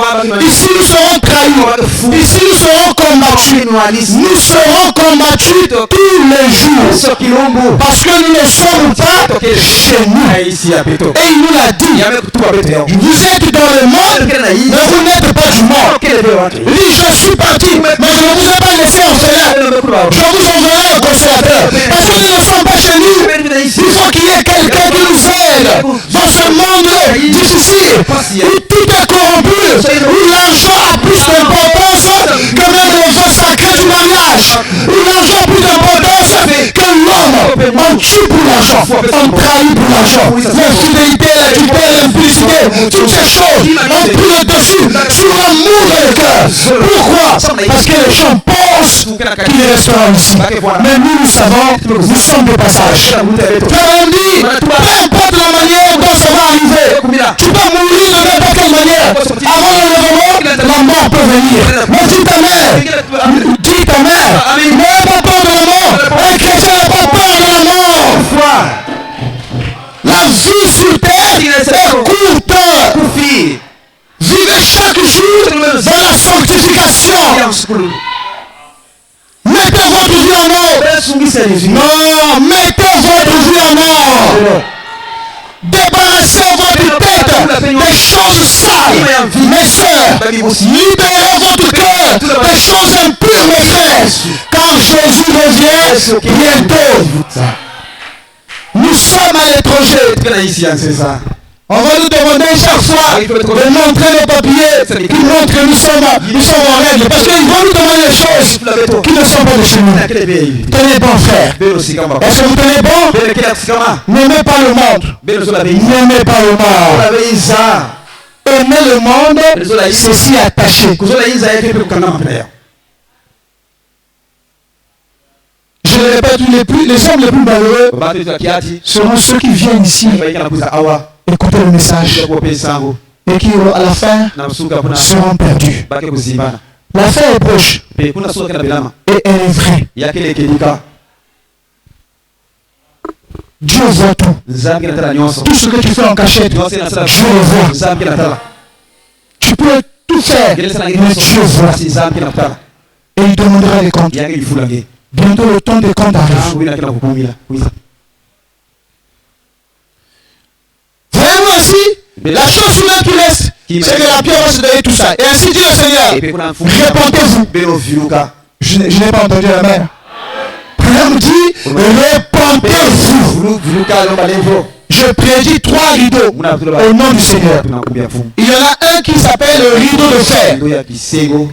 Ici, nous serons trahis. Ici, nous serons combattus. Nous serons combattus tous les jours. Parce que nous ne sommes pas chez nous. Et il nous l'a dit. Vous êtes dans le monde, mais vous n'êtes pas du monde. Oui, je suis parti, mais je ne vous ai pas laissé orphelin. Je vous enverrai un consolateur. Parce que nous ne sommes pas chez nous. Il faut qu'il y ait quelqu'un qui nous aide dans ce monde difficile où tout est corrompu, où l'argent a plus d'importance que même les vœux sacrés du mariage, où l'argent a plus d'importance que l'homme. On tue pour l'argent, on trahit pour l'argent. L'infidélité, l'adultère, l'impudicité, toutes ces choses ont pris le dessus sur l'amour dans le cœur. Pourquoi? Parce que les gens pensent qu'ils resteront ici. Mais nous savons, nous sommes de passage. Tu as dit, peu importe la manière dont ça va arriver, tu peux mourir de n'importe quelle manière. Avant l'enlèvement, la mort peut venir. Mais dis ta mère, n'aie pas peur de la mort. Un chrétien n'a pas peur de la mort. La vie sur terre est courte. Vivez chaque jour dans la sanctification. Mettez votre vie en ordre. Non, mettez votre vie en ordre. Débarrassez votre tête des choses sales, mes soeurs. Libérez votre cœur des choses impures, mes frères. Car Jésus revient bientôt. Nous sommes à l'étranger. On va nous demander chaque fois de montrer les papiers qui montrent que nous sommes en règle. Parce qu'ils vont nous demander des choses qui ne sont pas de chez nous. Tenez bon, frère. Est-ce que vous tenez bon? N'aimez pas le monde. N'aimez pas le monde. Aimer le monde, c'est s'y attacher. Je le répète, les hommes les plus malheureux seront ceux qui viennent ici écouter le message et qui à la fin seront perdus. La fin est proche et elle est vraie. Dieu voit tout. Tout ce que tu fais en cachette, Dieu le voit. Tu peux tout faire, mais Dieu voit. Et il demandera les comptes. Bientôt le temps des comptes arrive. Voyez-vous ainsi, la chose suivante qui reste, c'est que la pierre va se donner tout ça. Et ainsi dit le Seigneur, répentez-vous. Je n'ai pas entendu la mère. Première dit, répentez-vous. Je prédis 3 rideaux au nom du Seigneur. Il y en a un qui s'appelle le rideau de fer.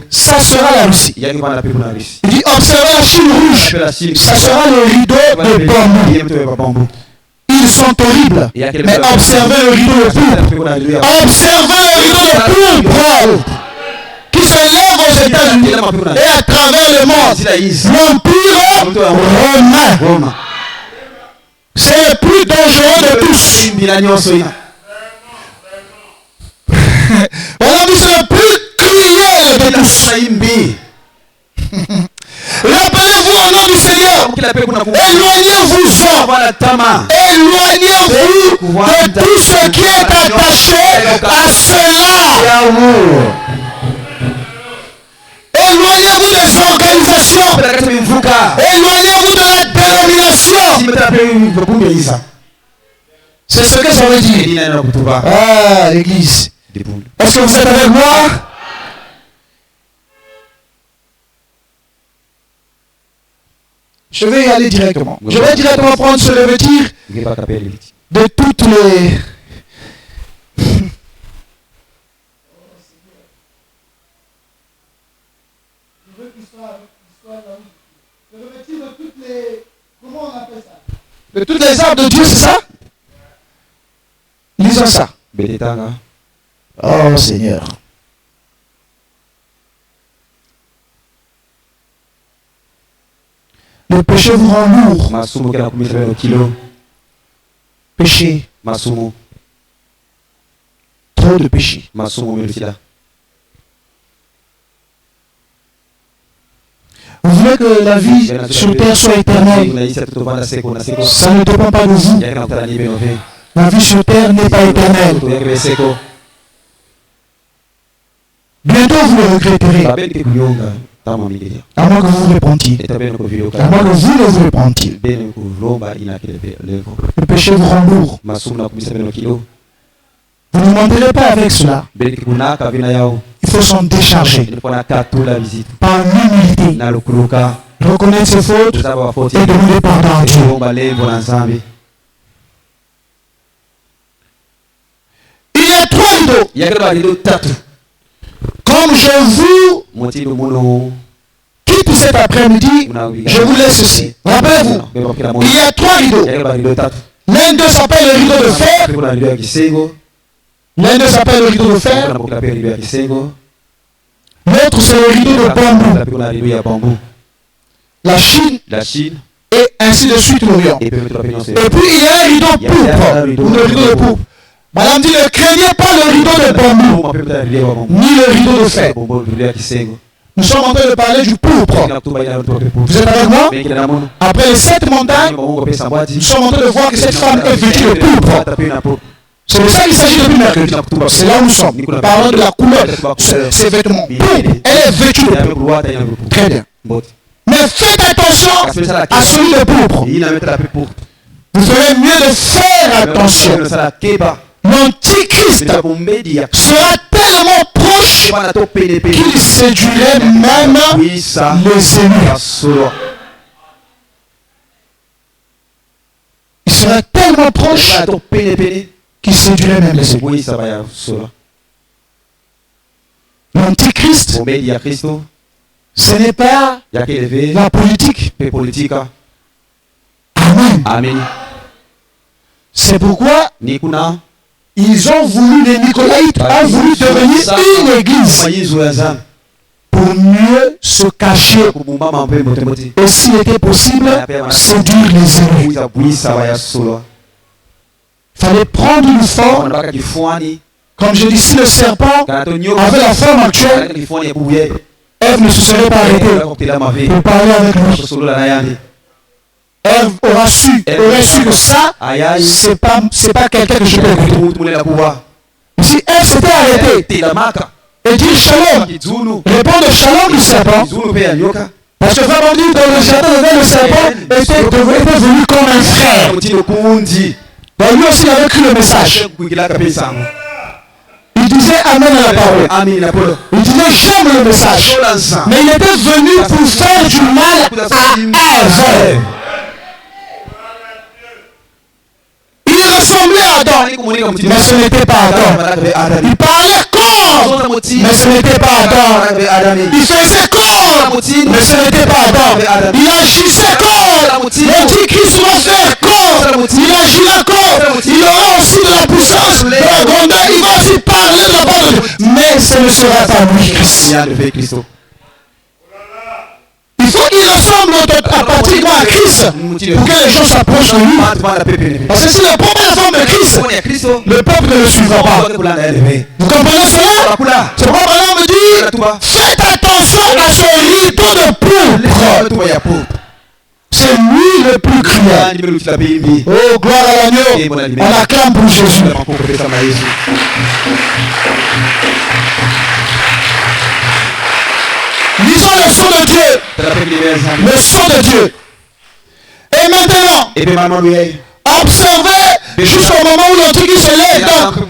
Ça sera la Russie. Il dit observez la Chine rouge. Ça sera le rideau de bambou. Ils sont horribles. Mais observez le rideau de pourpre. Observez le rideau de pourpre qui se lève aux États-Unis et à travers le monde. L'empire romain. C'est le plus dangereux de tous. Voilà, c'est le plus cruel de tous. Rappelez-vous au nom du Seigneur. Éloignez-vous de tout ce qui est attaché à cela. Éloignez-vous des organisations. Éloignez-vous de la dénomination. C'est ce que ça veut dire. Ah, l'église. Est-ce que vous êtes avec moi? Je vais y aller directement. Je vais directement prendre ce revêtir de toutes les... Comment on appelle ça? De toutes les armes de Dieu, c'est ça? Lisons ça. Oh Seigneur. Le péché vous rend lourd. Péché. Trop de péché. Vous voulez que la vie sur terre soit éternelle. Ça ne dépend pas de vous. La vie sur terre n'est pas éternelle. Bientôt vous le regretterez. À moins que vous vous repentiez. À moins que vous ne vous repentiez. Le péché vous rend lourd. Vous ne mentirez pas avec cela. Il faut s'en décharger. Par l'humilité. Reconnaître ses fautes et demander pardon à Dieu. Il y a 3 rideaux. Comme je vous quitte cet après-midi, je vous laisse ceci. Rappelez-vous, il y a 3 rideaux. L'un d'eux s'appelle le rideau de fer. L'un d'eux s'appelle le rideau de fer. L'autre c'est le rideau de bambou. La Chine. Et ainsi de suite l'Orient. Et puis il y a un rideau pourpre. Ou le rideau de pourpre. Madame dit, ne craignez pas le rideau de bambou, ni le rideau de fer. Nous sommes en train de parler du pourpre. Vous êtes avec moi? Après les 7 montagnes, nous sommes en train de voir que cette femme est vêtue de pourpre. C'est de ça qu'il s'agit depuis mercredi. C'est là où nous sommes. Nous parlons de la couleur de ses vêtements. Elle est vêtue de pourpre. Très bien. Mais faites attention à celui de pourpre. Vous ferez mieux de faire attention. L'Antichrist sera tellement proche qu'il séduirait même les ennemis. Il sera tellement proche qu'il séduirait même les ennemis. L'Antichrist, ce n'est pas la politique. Amen. C'est pourquoi ils ont voulu, les Nicolaïtes ont voulu devenir une église pour mieux se cacher et s'il était possible, séduire les ennemis. Il fallait prendre une forme, comme je dis, si le serpent avait la forme actuelle, Ève ne se serait pas arrêtée pour parler avec lui. Ève aurait su que ça, c'est pas quelqu'un que je peux écouter. Si Ève s'était arrêtée et dit shalom, répondre shalom du serpent, parce que vraiment dit dans le jardin le serpent était venu comme un frère. Donc lui aussi il avait cru le message. Il disait amen à la parole. Il disait j'aime le message. Mais il était venu pour faire du mal à Ève. Il ressemblait à Adam, mais ce n'était pas Adam. Il parlait comme, mais ce n'était pas Adam. Il faisait comme, mais ce n'était pas Adam. Il agissait comme, l'Antichrist va faire comme, il agira comme, il aura aussi de la puissance, de la grandeur, il va aussi parler de la parole. Mais ce ne sera pas lui, Christ. Il faut qu'il ressemble pratiquement à Christ pour que les gens s'approchent de lui. Parce que s'il ne prend pas la forme de Christ, le peuple ne le suivra pas. Vous comprenez cela? C'est pourquoi Balaam me dit, faites attention à ce rideau de pourpre. C'est lui le plus cruel. Oh, gloire à l'agneau. On acclame pour Jésus. Lisons le sceau de Dieu. Le sceau de Dieu. Et maintenant, observez jusqu'au moment où l'Antichrist se lève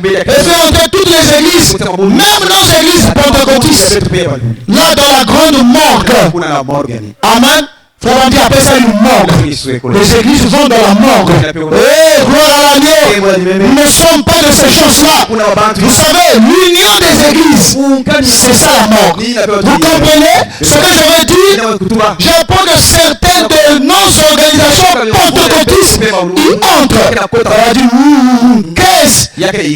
et fait entrer toutes les églises, même nos églises pentecôtistes, là dans la grande morgue. Amen. Frère Andy appelle ça une morgue. Les églises vont dans la morgue. Eh, gloire à l'agneau. Nous ne sommes pas de ces choses-là. Vous savez, l'union des églises, c'est ça la morgue. Vous comprenez ce que je veux dire? J'apprends que certaines de nos organisations pentecôtistes y entrent. On a dit, qu'est-ce?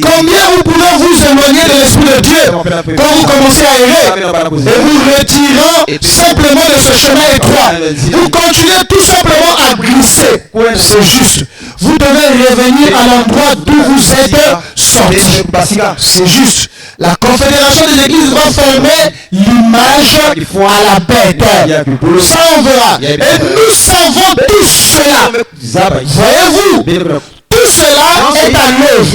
Combien vous pouvez vous éloigner de l'Esprit de Dieu quand vous commencez à errer et vous retirant simplement de ce chemin étroit? Vous continuez tout simplement à glisser. C'est juste. Vous devez revenir à l'endroit d'où vous êtes sortis. C'est juste. La confédération des églises va former l'image à la bête. Ça on verra. Et nous savons tout cela. Voyez-vous? Tout cela est à l'œuvre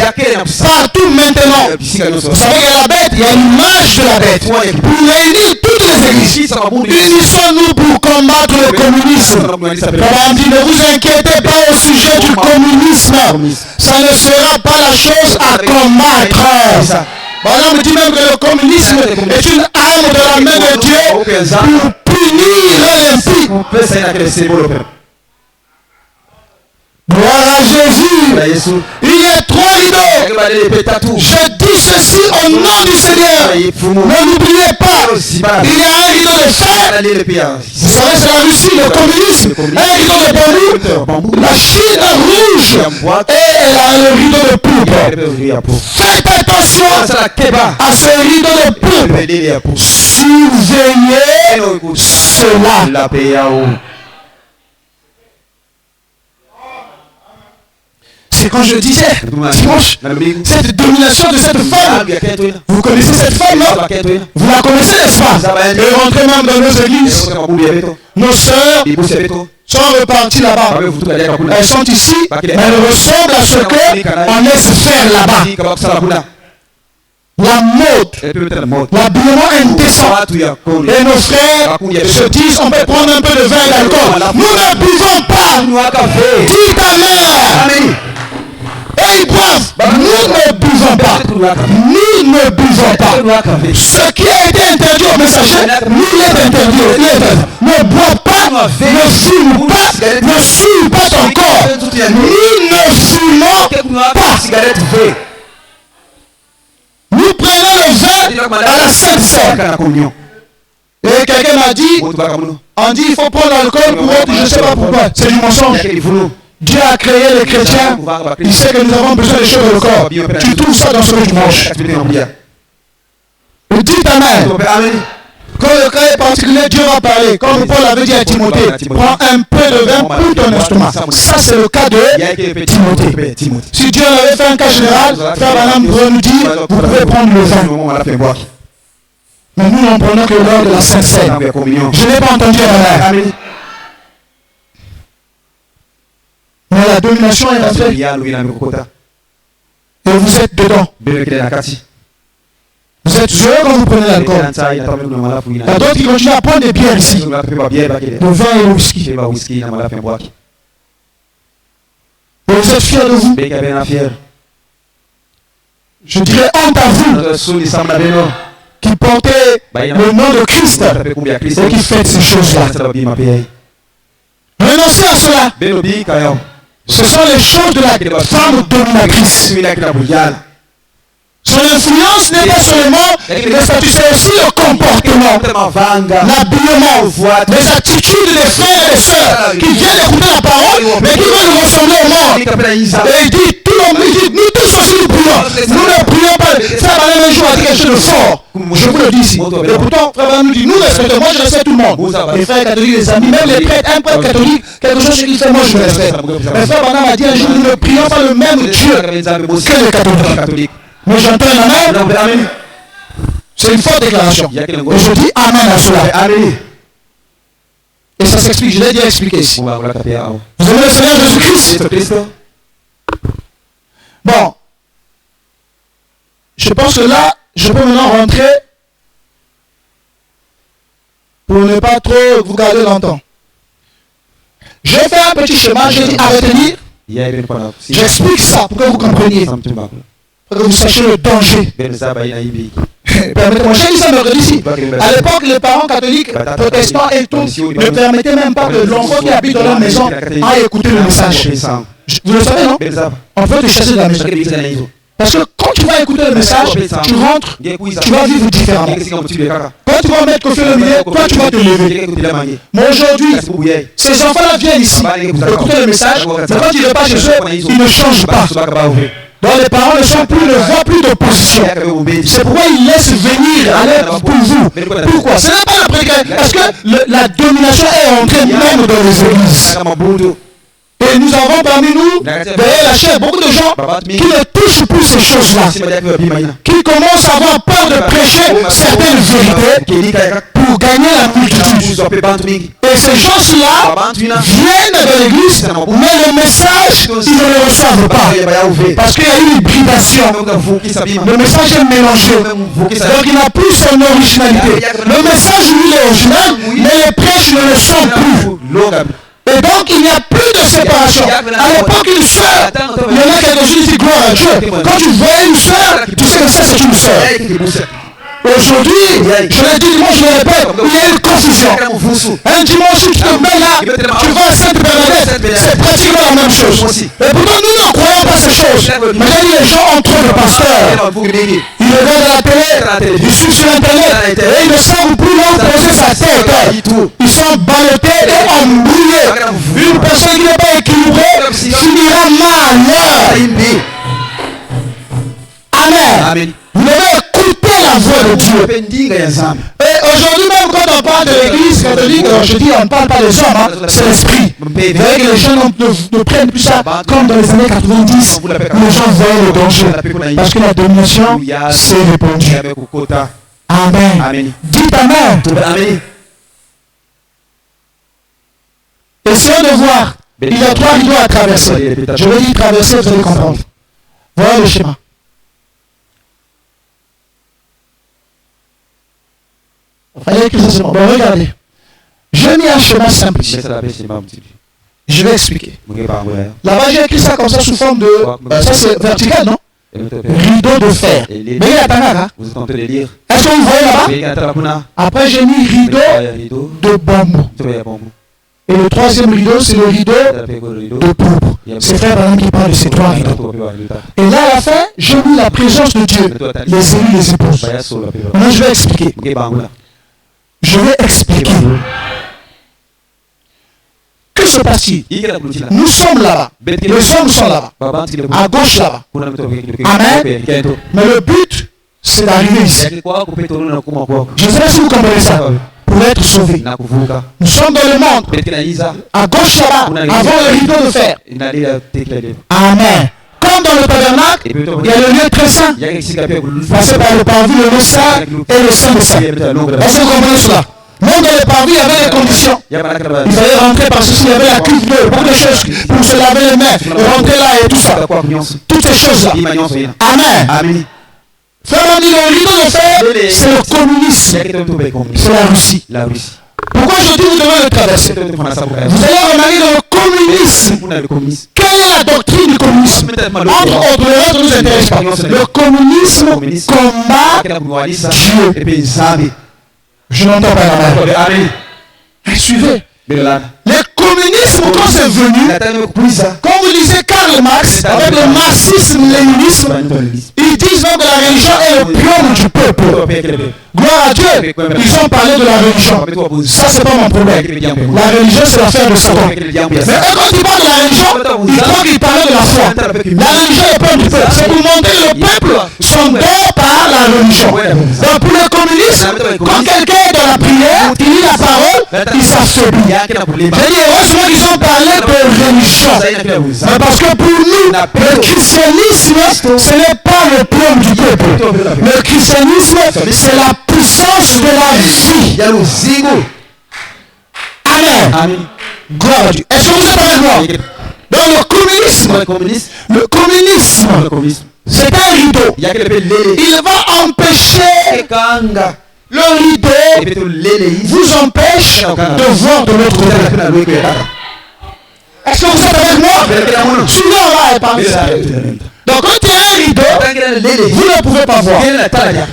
partout maintenant. Vous savez qu'il y a la bête, il y a l'image de la bête. Pour réunir toutes les églises, unissons-nous pour combattre le communisme. On dit, ne vous inquiétez pas au sujet du communisme. Ça ne sera pas la chose à combattre. On me dit même que le communisme est une arme de la main de Dieu pour punir l'impie. Gloire à Jésus. Il y a 3 rideaux. Je dis ceci au nom du Seigneur. Ne l'oubliez pas. Il y a un rideau de fer. Vous savez, c'est la Russie, le communisme. Un rideau de bambou. La Chine rouge. Et le rideau de pourpre. Faites attention à ce rideau de pourpre. Surveillez cela. C'est quand je disais, dimanche, cette domination de cette femme. Vous connaissez cette femme, non? Vous la connaissez, n'est-ce pas? Et rentrez même dans nos églises. Nos sœurs sont reparties là-bas. Elles sont ici, mais elles ressemblent à ce qu'on laisse faire là-bas. La mode, l'habillement indécent. Et nos frères se disent, on peut prendre un peu de vin et d'alcool. Nous ne buvons pas. Dites Amen. Et ils boivent. Nous ne buvons pas. Nous ne buvons pas. Ce qui a été interdit au messager, nous est interdit. Ne bois pas, ne fume pas, ne fume pas ton corps. Nous ne fumons pas. Nous prenons le vin à la Sainte Seine. Et quelqu'un m'a dit, on dit il faut prendre l'alcool pour autre, je ne sais pas pourquoi. C'est du mensonge. Dieu a créé les chrétiens. Il sait que nous avons besoin des choses de le corps. Tu trouves ça dans ce dimanche. Dites Amen. Quand le cas est particulier, Dieu va parler. Comme Paul avait dit à Timothée, prends un peu de vin pour ton estomac. Ça, c'est le cas de Timothée. Si Dieu avait fait un cas général, Frère Branham pourrait nous dire, vous pouvez prendre le vin. Mais nous n'en prenons que lors de la Sainte Seine. Je n'ai pas entendu Amen. Mais la domination est rentrée. Et vous êtes dedans. Vous êtes heureux quand vous prenez l'alcool. Il y a d'autres qui continuent à prendre des bières ici. Le vin et le whisky. Et vous êtes fiers de vous. Je dirais honte à vous qui portez le nom de Christ et qui faites ces choses-là. Renoncez à cela. Ce sont les choses de la femme dominatrice. Son influence n'est pas seulement le statut, c'est aussi le comportement, l'habillement, les attitudes des frères et des sœurs qui viennent écouter la parole, mais qui veulent ressembler au monde. Et il dit, nous tous aussi nous prions. Nous ne prions pas. Frère Branham un jour a dit quelque chose de fort. Je vous le dis ici. Et pourtant, Frère Branham nous dit, nous respectons. Moi je respecte tout le monde. Les frères catholiques, les amis, même les prêtres, un prêtre catholique, quelque chose qu'il fait, moi je le respecte. Mais Frère Branham a dit un jour, nous ne prions pas le même Dieu que les catholiques. Mais j'entends un Amen. C'est une forte déclaration. Et je dis Amen à cela. Et ça s'explique, je l'ai déjà expliqué ici. Vous aimez le Seigneur Jésus-Christ? Bon. Je pense que là, je peux maintenant rentrer pour ne pas trop vous garder longtemps. J'ai fait un petit chemin, j'ai dit à retenir. J'explique ça pour que vous compreniez. Pour que vous sachiez le danger. permettez-moi, j'ai dit ça mercredi ici. À l'époque, les parents catholiques, protestants et tout, ne permettaient même pas que l'enfant qui habite dans leur maison aille écouter le message. Vous le savez, non? On peut te chasser de la maison. Parce que quand tu vas écouter le message, tu rentres, tu vas vivre différemment. Quand tu vas mettre Kofi Olomide, toi tu vas te lever. Mais aujourd'hui, ces enfants-là viennent ici, écouter le message, mais quand ils ne pas chez eux, ils ne changent pas. Donc les parents ne voient plus d'opposition. C'est pourquoi ils laissent venir aller pour vous. Pourquoi? Ce n'est pas la prédication. Parce que la domination est entrée même dans les églises. Et nous avons parmi nous, derrière la chair, beaucoup de gens qui ne touchent plus ces choses-là, qui commencent à avoir peur de prêcher certaines vérités pour gagner la multitude. Et ces gens-là viennent de l'église, mais le message, ils ne le reçoivent pas. Parce qu'il y a une hybridation. Le message est mélangé. Donc il n'a plus son originalité. Le message, lui, est original, mais les prêches ne le sont plus. Et donc il n'y a plus de séparation. À l'époque, une sœur, il y en a quelques-uns qui disent gloire à Dieu. Quand tu vois une sœur, tu sais que ça c'est une sœur. Aujourd'hui, je l'ai dit dimanche, je le répète, il y a une confusion. Un dimanche, tu te mets là, tu vas à Sainte-Bernadette, c'est pratiquement la même chose. Et pourtant, nous ne croyons pas ces choses. Mais les gens ont trop de pasteurs. Ils regardent la télé, ils suivent sur Internet, et ils ne savent plus là où poser sa tête. Ils sont ballottés et embrouillés. Une personne qui n'est pas équilibrée finira mal. Amen. Vous devez écouter la voix de Dieu. Et aujourd'hui même quand on parle de l'église catholique, je dis on ne parle pas des hommes, c'est l'esprit. Vous voyez que les gens ne prennent plus ça comme dans les années 90 où les gens voyaient le danger. Parce que la domination s'est répandue. Amen. Dites Amen. Essayons de voir. Il y a 3 rideaux à traverser. Je vais dire traverser, vous allez comprendre. Voilà le schéma. Bon, regardez. J'ai mis un schéma simple ici. Je vais expliquer. Là-bas, j'ai écrit ça comme ça sous forme de... ça, c'est vertical, non? Rideau de fer. Mais il y a Tanaka. Vous êtes en train de lire. Est-ce que vous voyez là-bas? Après, j'ai mis rideau de bambou. Et le troisième rideau, c'est le rideau de pourpre. C'est frère Branham qui parle de ces 3 rideaux. Et là, à la fin, j'ai mis la présence de Dieu, les élus, les épouses. Maintenant, je vais expliquer. Que se passe-t-il? Nous sommes là-bas. Les hommes sont là-bas. À gauche là-bas. Amen. Mais le but, c'est d'arriver ici. Je ne sais pas si vous comprenez ça. Pour être sauvé. Nous sommes dans le monde. À gauche là-bas, avant le rideau de fer. Amen. Comme dans le tabernacle, il y a le lieu très saint. Passé par le parvis, le lieu saint et le saint de saint. Est-ce que vous comprenez cela? Même dans le parvis, il y avait des conditions. Il fallait rentrer par ceci, il y avait la cuve bleue, beaucoup de choses pour se laver les mains, rentrer là et tout ça. Toutes ces choses-là. Amen. Frère, dit le rideau de fer, c'est le communisme. C'est la Russie. Pourquoi je dis vous devez le traverser? Vous allez remarquer dans le communisme. Quelle est la doctrine du communisme? Entre autres, le reste ne nous intéresse pas. Le communisme combat Dieu. Je n'entends pas la main. Suivez. Le communisme, quand c'est venu, comme vous disiez Karl Marx, avec le marxisme-léninisme, ils disent donc que la religion est le pion du peuple. Gloire à Dieu. Ils ont parlé de la religion. Ça, c'est pas mon problème. La religion, c'est l'affaire de Satan. Mais eux, quand ils parlent de la religion, ils croient qu'ils parlent de la foi. La religion est le pion du peuple. C'est pour montrer que le peuple sont dehors par la religion. Donc pour les communistes, quand quelqu'un est dans la prière, il lit la parole, il s'affaiblit. J'ai dit, heureusement qu'ils ont parlé de religion. Mais parce que pour nous, le christianisme, ce n'est pas le pion du peuple. Le christianisme, c'est la puissance de la vie. Amen. Gloire à Dieu. Est-ce que vous êtes avec moi? Dans le communisme, c'est un rideau. Il va empêcher le rideau, vous empêche de voir de l'autre côté. Est-ce que vous êtes avec moi? Suivez, on va parler. Donc quand il y a un rideau, vous ne pouvez pas voir.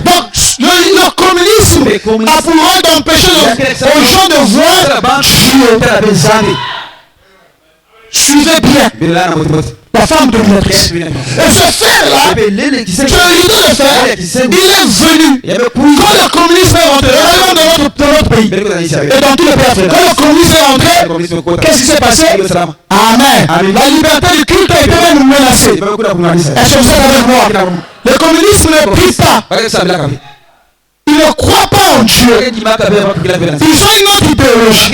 Donc Le communisme a pour rôle d'empêcher aux gens de voir Dieu. Suivez bien. La femme dominatrice. Et ce frère-là, que l'idée de faire, il est venu. Quand le communisme est rentré, dans notre pays, et dans tous les pays africains, quand le communisme est rentré, qu'est-ce qui s'est passé? Amen. La liberté du culte a été même menacée. Est-ce que vous êtes avec moi? Le communisme ne prie pas. Ils ne croient pas en Dieu. Ils ont une autre idéologie.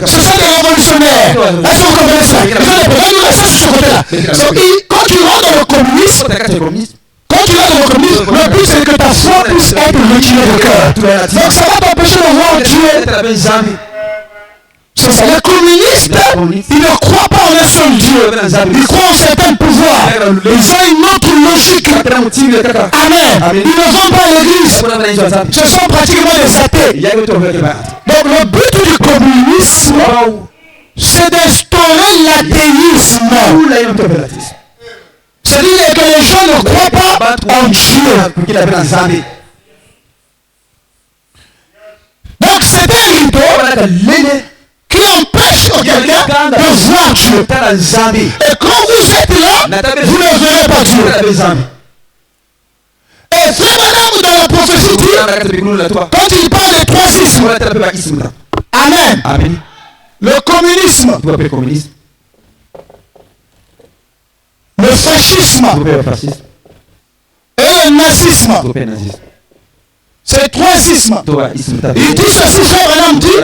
Ce sont des révolutionnaires. Est-ce que vous comprenez ça? Ils ont des problèmes. Nous restons sur ce côté-là. Quand tu rentres dans le communisme, le but c'est que ta foi puisse être retirée de cœur. Donc ça va t'empêcher de voir Dieu. C'est ça. Les communistes, ils ne croient pas en un seul Dieu. Ils croient en certains pouvoirs. Ils ont une autre logique. Amen. Ils ne vont pas à l'église. Ce sont pratiquement des athées. Donc le but du communisme, c'est d'instaurer l'athéisme. C'est-à-dire que les gens ne croient pas en Dieu. Donc c'est un rideau qui empêche quelqu'un de voir Dieu. Et quand vous êtes là, vous ne verrez pas Dieu. Et frère Madame dans la prophétie dit, quand il parle des trois sismes, Amen. Le communisme, le fascisme et le nazisme. C'est trois sismes. Il dit ceci, frère Madame dit,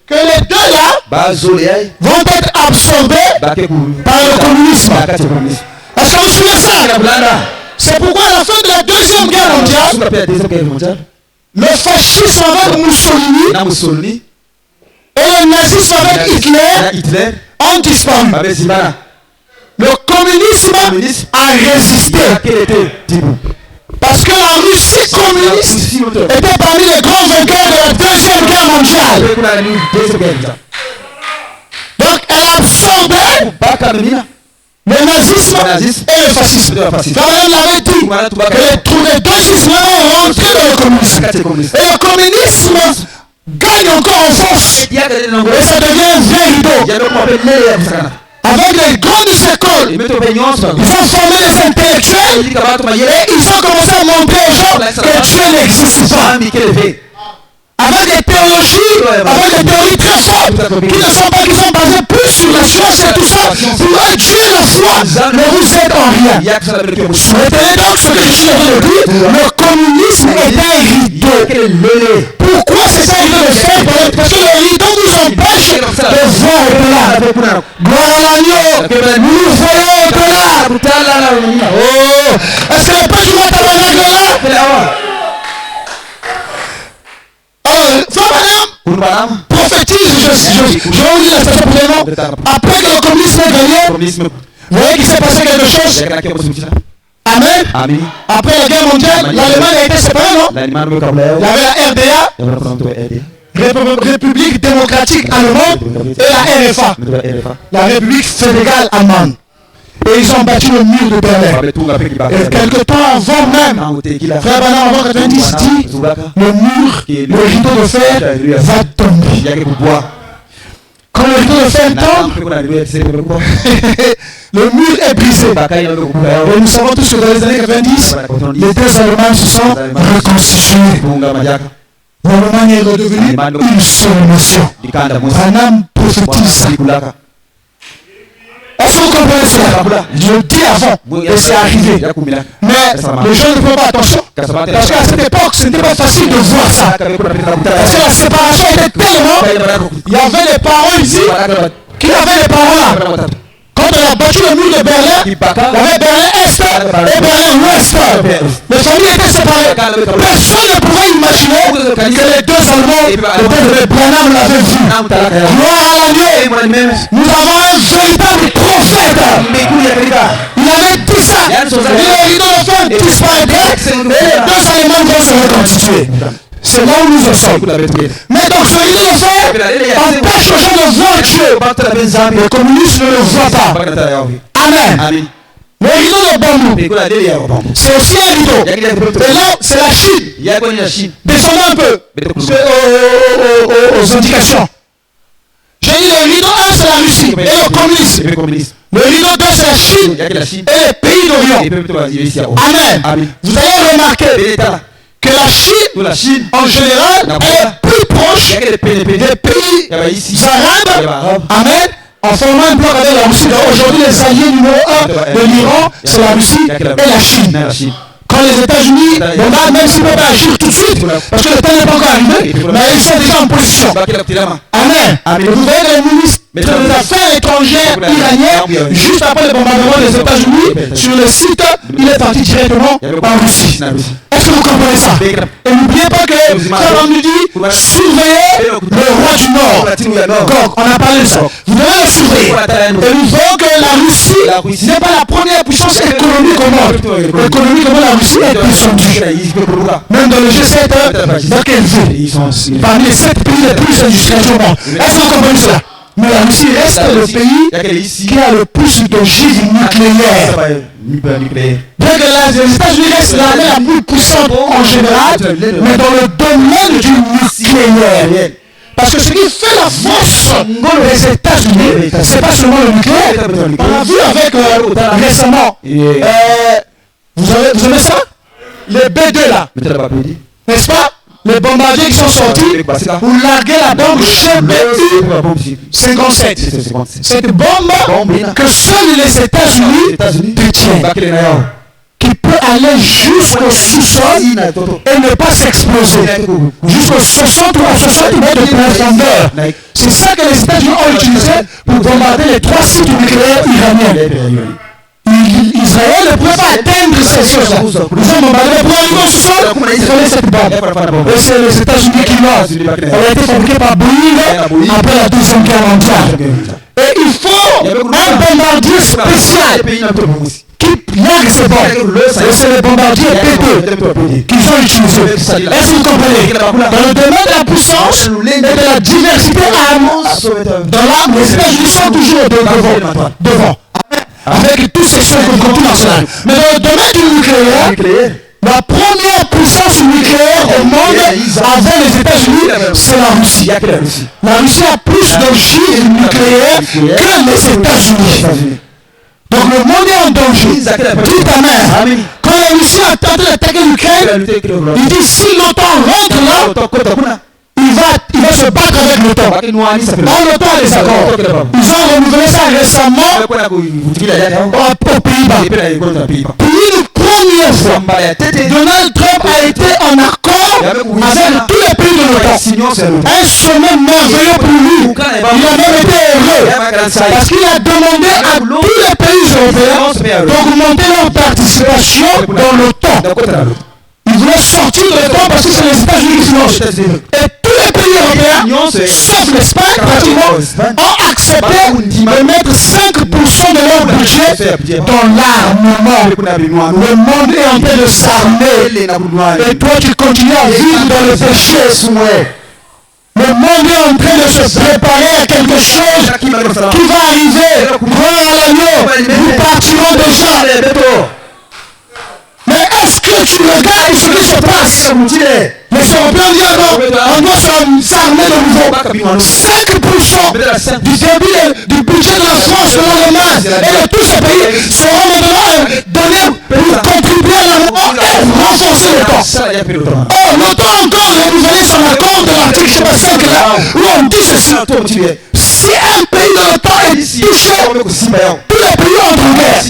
que les deux là vont être absorbés par le communisme. Est-ce que vous suivez ça? C'est pourquoi à la fin de la Deuxième Guerre mondiale, le fascisme avec Mussolini et le nazisme avec Hitler ont disparu. Le communisme a résisté. Parce que la Russie communiste était parmi les grands vainqueurs de la Deuxième Guerre mondiale. Donc elle a absorbé le nazisme et le fascisme. Quand elle l'avait dit que les deux sismes ont rentré dans le communisme. Et le communisme gagne encore en force. Et ça devient un vrai rideau. Avec les grandes écoles, ils ont formé les intellectuels et ils ont commencé à montrer aux gens que Dieu n'existe pas. Avec des théologies, avec des théories très fortes, qui sont basées plus sur la science et tout ça, pour Dieu la foi, ne vous aide en rien. Retenez donc ce que je suis en train de dire, le communisme est un rideau. Pourquoi c'est ça rideau de fer? Parce que le rideau nous empêche de voir au-delà. Gloire à l'agneau, nous voyons au-delà. Oh, est-ce que le peuple du tabernacle est là? Madame, prophétise, je vous dis la station prénom. Après que le communisme est gagné, vous voyez qu'il s'est passé quelque chose. Amen. Après la guerre mondiale, l'Allemagne a été séparée, non? Il y avait la RDA, République démocratique allemande, et la RFA, la République fédérale allemande. Et ils ont battu le mur de Berlin. Et quelque temps avant même, frère Bernard, avant 90 dit, le mur, le rideau de fer va tomber. Quand le rideau de fer tombe, le mur est brisé. Et nous savons tous que dans les années 90, les deux Allemands se sont reconstitués. L'Allemagne est redevenue une seule nation. Branham prophétise. Est-ce que vous comprenez cela? Je le dis avant, et c'est arrivé. Mais les gens ne font pas attention. Parce qu'à cette époque, ce n'était pas facile de voir ça. Parce que la séparation était tellement... Il y avait les parents ici. Qui avaient les parents là? Quand on a battu le mur de Berlin, il y avait Berlin Est et Berlin Ouest. Les familles étaient séparées. Personne ne pouvait imaginer que les deux Allemands, le Branham l'avait vu. Gloire à l'agneau. Nous avons un véritable prophète. Il avait dit ça. Le rideau de fer disparaîtrait et les deux Allemands vont se reconstituer. C'est là où nous en sommes. Mais donc ce rideau de fer empêche les gens de voir Dieu. Le communisme ne le voit pas. Amen. Le rideau de bambou, c'est aussi un rideau. Et là, c'est la Chine. Descendons un peu aux indications. J'ai dit le rideau 1, c'est la Russie et le communisme. Le rideau 2, c'est la Chine et les pays d'Orient. Amen. Vous allez remarquer que la Chine, en général, est plus proche des pays arabes. Amen. En formant un bloc avec la Russie. Aujourd'hui, les alliés numéro 1 de l'Iran, c'est la Russie et la Chine. Quand les États-Unis, même s'ils ne peuvent pas agir tout de suite, parce que le temps n'est pas encore arrivé, mais ils sont déjà en position. Amen. Vous voyez les ministres des Affaires étrangères iraniens, juste après le bombardement des États-Unis, sur le site, il est parti directement en Russie. Est-ce que vous comprenez ça? Et n'oubliez pas que quand on nous dit surveiller le roi du Nord, Gog, on a parlé de ça. Vous devez le surveiller. Et nous voyons que la Russie n'est pas la première puissance économique au monde. Économiquement, la Russie est descendue. Même dans le G7, dans quel veut parmi les 7 pays les plus industrialisés au monde. Est-ce que vous comprenez cela? Mais la Russie reste le pays qui a le plus d'ogives nucléaires. Bien que les États-Unis restent l'armée la plus puissante en général, mais dans le domaine du nucléaire. Parce que ce qui fait la force des États-Unis, c'est pas seulement le nucléaire. On a vu avec récemment, vous aimez ça? Les B2 là, n'est-ce pas? Les bombardiers qui sont sortis pour larguer la bombe GBU 57. Cette bombe que seuls les États-Unis détiennent, qui peut aller jusqu'au sous-sol et ne pas s'exploser, jusqu'aux 60 ou 60 mètres de profondeur. C'est ça que les États-Unis ont utilisé pour bombarder les 3 sites nucléaires iraniens. Israël ne pouvait pas atteindre ces choses-là. Ils ont bombardé pour arriver au sous-sol, il fallait cette bombe. Et c'est les États-Unis qui l'ont. Elle a été fabriquée par Boeing après la Deuxième Guerre mondiale. Et il faut un bombardier spécial qui largue ces bombes. Et c'est les bombardiers P2 qu'ils ont utilisés. Est-ce que vous comprenez? Dans le domaine de la puissance et de la diversité dans l'arme, les États-Unis sont toujours devant. Avec tous ces choses qu'on continue nationales. Mais dans le domaine du nucléaire, la première puissance nucléaire au monde avant les États-Unis, c'est la Russie. La Russie a plus d'ogives nucléaires que les États-Unis. Donc le monde est en danger. Dites Amen. Quand la Russie a tenté d'attaquer l'Ukraine, il dit si l'OTAN rentre là, il va se battre avec l'OTAN. L'OTAN a des accords. Ils ont renouvelé ça récemment aux Pays-Bas. Pour une première fois, Donald Trump a été en accord avec tous les pays de l'OTAN. Un sommet merveilleux pour lui. Il a même été heureux parce qu'il a demandé à tous les pays européens d'augmenter leur participation dans l'OTAN. Il voulait sortir de l'OTAN parce que c'est les États-Unis qui financent. Et tous les pays européens, sauf l'Espagne, pratiquement, ont accepté de mettre 5% de leur budget dans l'armement. Le monde est en train de s'armer. Et toi, tu continues à vivre dans le péché. Le monde est en train de se préparer à quelque chose qui va arriver. Crois à l'agneau. Nous partirons déjà. Mais est-ce que tu regardes ce qui se passe? Les Européens disent non, on doit s'armer de nouveau. 5% du début du budget de la France, de l'Allemagne et de tous ces pays seront maintenant donnés pour contribuer à l'armement et renforcer l'OTAN. Oh, l'OTAN a encore renouvelé son accord de l'article 5 là, où on dit ceci. Si un pays de l'OTAN est touché, tous les pays entrent en guerre.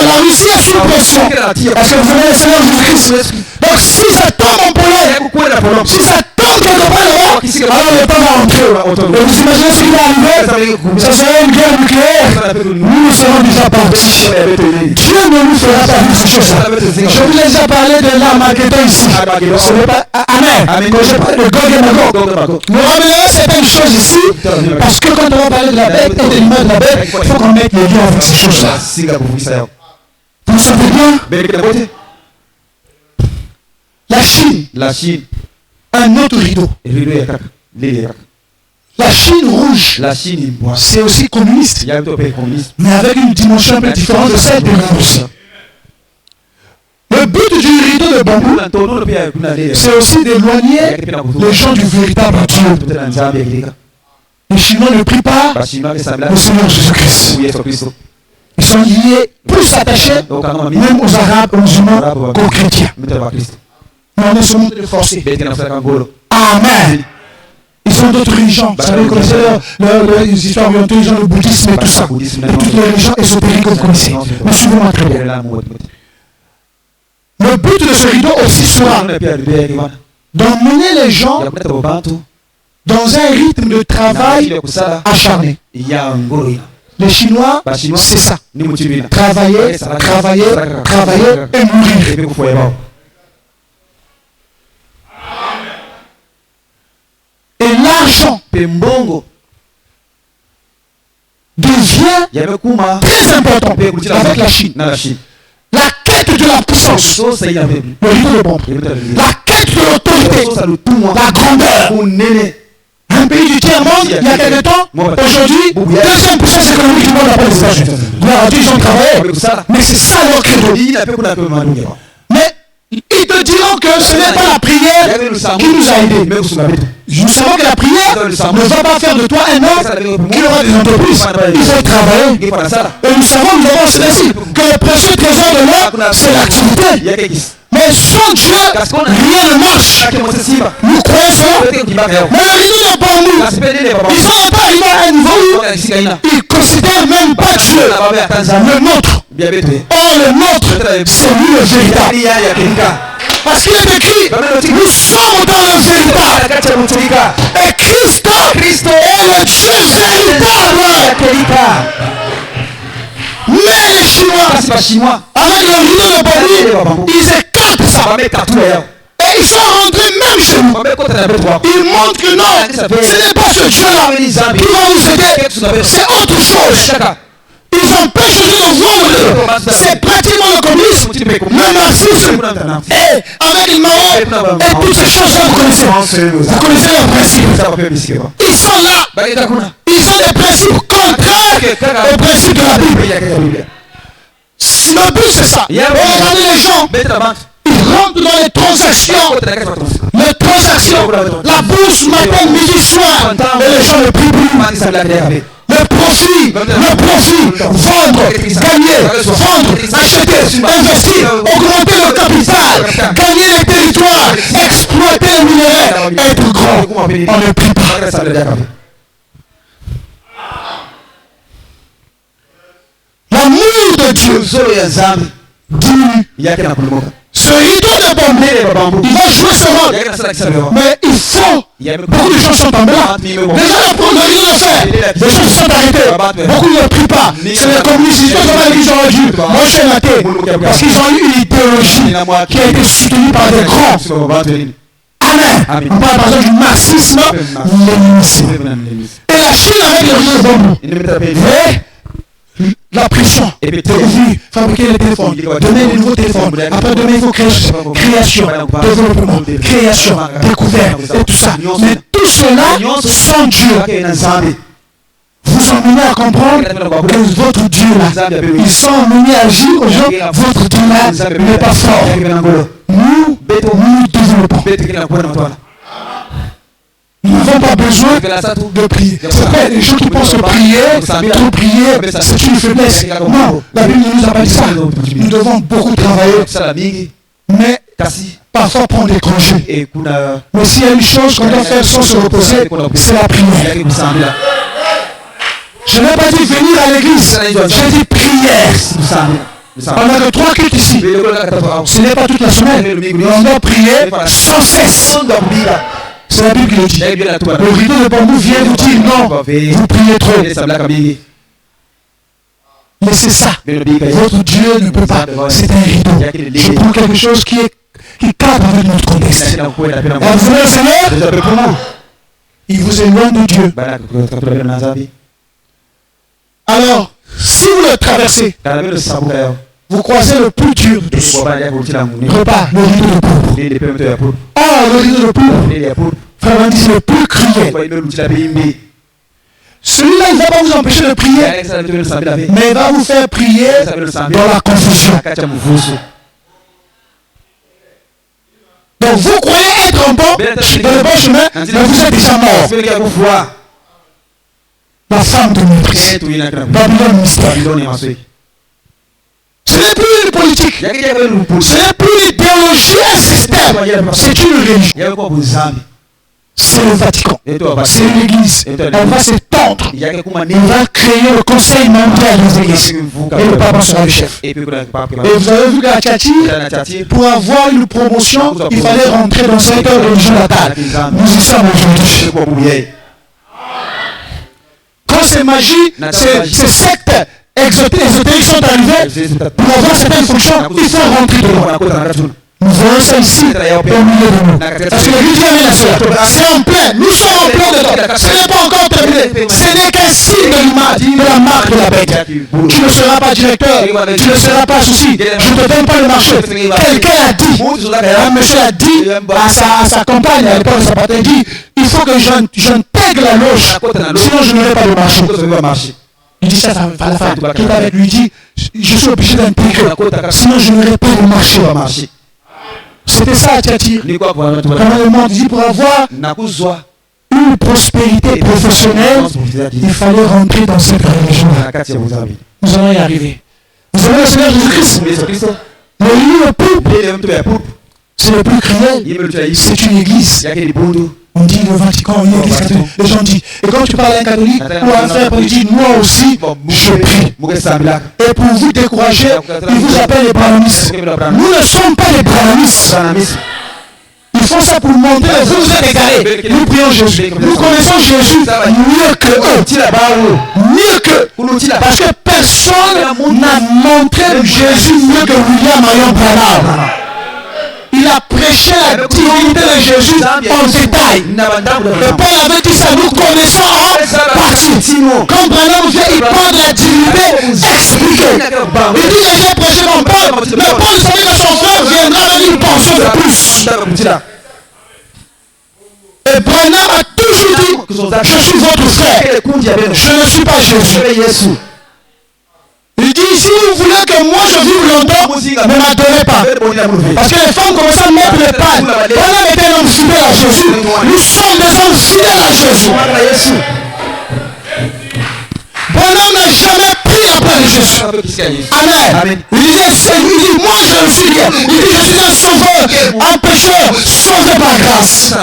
La Russie est sous pression. Parce que vous avez le Seigneur Jésus-Christ. Donc si ça tombe en Pologne, si ça tombe quelque part là-bas, alors le temps va entrer. Et vous imaginez ce qui va arriver? Ça sera une guerre nucléaire. Nous serons déjà partis. Dieu ne nous fera pas vivre ces choses-là. Je vous ai déjà parlé de l'Armageddon ici. Ce n'est pas Amen. Quand je parle de Gog et Magog, nous ramenons certaines choses ici, parce que quand on va parler de la bête et de l'image de la bête, il faut qu'on mette les liens avec ces choses-là. Vous savez bien? La Chine, un autre rideau. La Chine rouge, c'est aussi communiste, mais avec une dimension un peu différente de celle de la Russie. Le but du rideau de bambou, c'est aussi d'éloigner les gens du véritable Dieu. Les Chinois ne prient pas au Seigneur Jésus-Christ. Ils sont liés, plus attachés, même aux Arabes, aux musulmans, qu'aux chrétiens. Mais on est sur le monde de forcer. Amen. Ils ont d'autres religions. Vous savez, vous connaissez les histoires orientales, le bouddhisme et tout ça. Et toutes les religions ésotériques que vous connaissez. Mais suivez-moi très bien. Le but de ce rideau aussi sera d'emmener les gens dans un rythme de travail acharné. Les Chinois, c'est ça. Travailler, travailler, travailler et mourir. Et l'argent devient très important avec la Chine. La quête de la puissance, le rideau de bambou. La quête de l'autorité, la grandeur. Un pays du tiers-monde, il y a quelque temps, aujourd'hui, deuxième puissance économique du monde après les États-Unis. Ils ont travaillé, mais c'est ça leur credo. Mais ils te diront que ce n'est pas la prière qui nous a aidés. Nous savons que la prière ne va pas faire de toi un homme qui aura des entreprises. Il faut travailler. Et nous savons, nous avons ceci, que le précieux trésor de l'homme, c'est l'activité. Mais sans Dieu, rien ne marche. Nous croyons cela. Mais le rideau de bambou, ils sont pas arrivés à un niveau où ils considèrent même pas Dieu, le nôtre. Or le nôtre, c'est lui le véritable. Parce qu'il est écrit, nous sommes dans le véritable. Et Christ est le Dieu véritable. Mais les Chinois, avec le rideau de bambou, ils écartent ça. Et ils sont rentrés même chez nous. Ils montrent que non, ce n'est pas ce Dieu-là qui va nous aider. C'est autre chose. Ils ont pas choisi de voir. C'est pratiquement le communisme, le marxisme, et avec le Mao, et toutes ces choses-là, vous connaissez. Vous connaissez leurs principes. Ils sont là. Ils ont des principes contraires aux principes de la Bible. Le but, c'est ça. Regardez les gens. Ils rentrent dans les transactions. Les transactions. La bourse matin, midi, soir. Et les gens ne prient plus. Le profit, vendre, gagner, vendre, acheter, investir, augmenter le capital, gagner les territoires, exploiter les minéraux, être grand, on ne prie pas. L'amour de Dieu diminue. Ce rideau de bambou, il va jouer ce rôle. Mais il faut. Beaucoup de gens sont en bas. Les gens apprennent le rideau de fer. Les gens sont arrêtés. Beaucoup ne prient pas. C'est les communistes. Ils ont dû. Moi, je suis maté. Parce qu'ils ont eu une idéologie qui a été soutenue par des grands. Amen. On parle par exemple du marxisme, léninisme. Et la Chine avec le rideau de bambou. La pression est venue fabriquer les téléphones, donner des nouveaux téléphones. Après demain, il faut création, développement, création, découverte et tout ça. Mais tout cela sans Dieu. Vous emmenez à comprendre que votre Dieu là, ils sont emmenés à agir aux gens, votre Dieu là n'est pas fort. Nous développons. Nous n'avons pas besoin de prier. C'est vrai, les gens qui pensent que prier, trop prier, c'est une faiblesse. Non, la Bible ne nous a pas dit ça. Nous devons beaucoup travailler, mais parfois prendre des congés. Mais s'il y a une chose qu'on doit faire sans se reposer, c'est la prière. Je n'ai pas dit venir à l'église, j'ai dit prière. On a que 3 cultes ici. Ce n'est pas toute la semaine. On doit prier sans cesse. C'est la Bible qui le dit. Le rideau de bambou vient vous dire non, vous priez trop. Mais c'est ça. Votre Dieu ne peut pas. C'est un rideau. Je prends quelque chose qui cadre avec notre contexte. Vous voulez le Seigneur? Il vous éloigne de Dieu. Alors, si vous le traversez, vous croisez le plus dur de tous. Repas, le rideau de poudre. Or, le rideau de poudre, vraiment dit, c'est le plus cruel. Celui-là, il ne va pas vous empêcher de prier, mais il va vous faire prier dans la confusion. Donc vous croyez être dans le bon chemin, mais vous êtes déjà mort. La femme de maîtrise. Babylone mystère. Ce n'est plus une politique. Ce n'est plus une idéologie, un système. C'est une religion. C'est le Vatican. C'est l'église. Elle va s'étendre. Il va créer le conseil mondial des églises. Et le pape sera le chef. Et vous avez vu qu'à Tchati, pour avoir une promotion, il fallait rentrer dans cette religion natale. Nous y sommes aujourd'hui. Quand c'est magie, ces sectes ésotériques sont arrivés, pour avoir certaines fonctions, il faut rentrer dedans. Nous voyons ça ici, au milieu de nous. Parce que l'église vient c'est en plein. Nous sommes en plein dedans. Ce n'est pas encore terminé. Ce n'est qu'un signe de la marque de la bête. Tu ne seras pas directeur. Tu ne seras pas ceci. Je ne te donne pas le marché. Quelqu'un a dit, un monsieur a dit à sa compagne, à l'époque de sa patrie, dit, il faut que j'intègre la loge. Sinon je n'aurai pas de marché. Il dit ça à la femme qui est avec lui, dit, je suis obligé d'intégrer. Sinon je n'aurai pas de marché. C'était ça à Tchati. Comment le monde dit pour avoir une prospérité professionnelle, il fallait rentrer dans cette religion. Nous allons y arriver. Vous avez le Seigneur Jésus-Christ. Le lieu poupe, c'est le plus cruel. C'est une église. On dit le Vatican, une église catholique. Les gens disent, et quand tu parles à un catholique ou à un frère, il dit, moi aussi, je prie. Et pour vous décourager, ils vous appellent les brahmanistes. Nous ne sommes pas les brahmanistes. Ils font ça pour montrer, vous êtes égarés. Nous prions Jésus. Nous connaissons Jésus mieux que eux. Mieux que. Parce que personne n'a montré Jésus mieux que William Marion Branham. Il a prêché la divinité de Jésus en détail. Et Paul avait dit ça, nous connaissons en partie. Quand Branham vient, il parle de la divinité expliquée. Il dit, j'ai prêché mon Paul, mais Paul savait que son frère viendra avec une pensée de plus. Et Branham a toujours dit, je suis votre frère, je ne suis pas Jésus. Il dit, si vous voulez que moi je vive longtemps, ne m'adorez pas. Parce que les femmes commencent à mettre les pannes. Branham était un homme fidèle à Jésus. Nous sommes des hommes fidèles à Jésus. Branham n'a jamais pris après Jésus. Amen. Il dit, moi je suis bien. Il dit, je suis un sauveur, un pécheur, sauvé par grâce.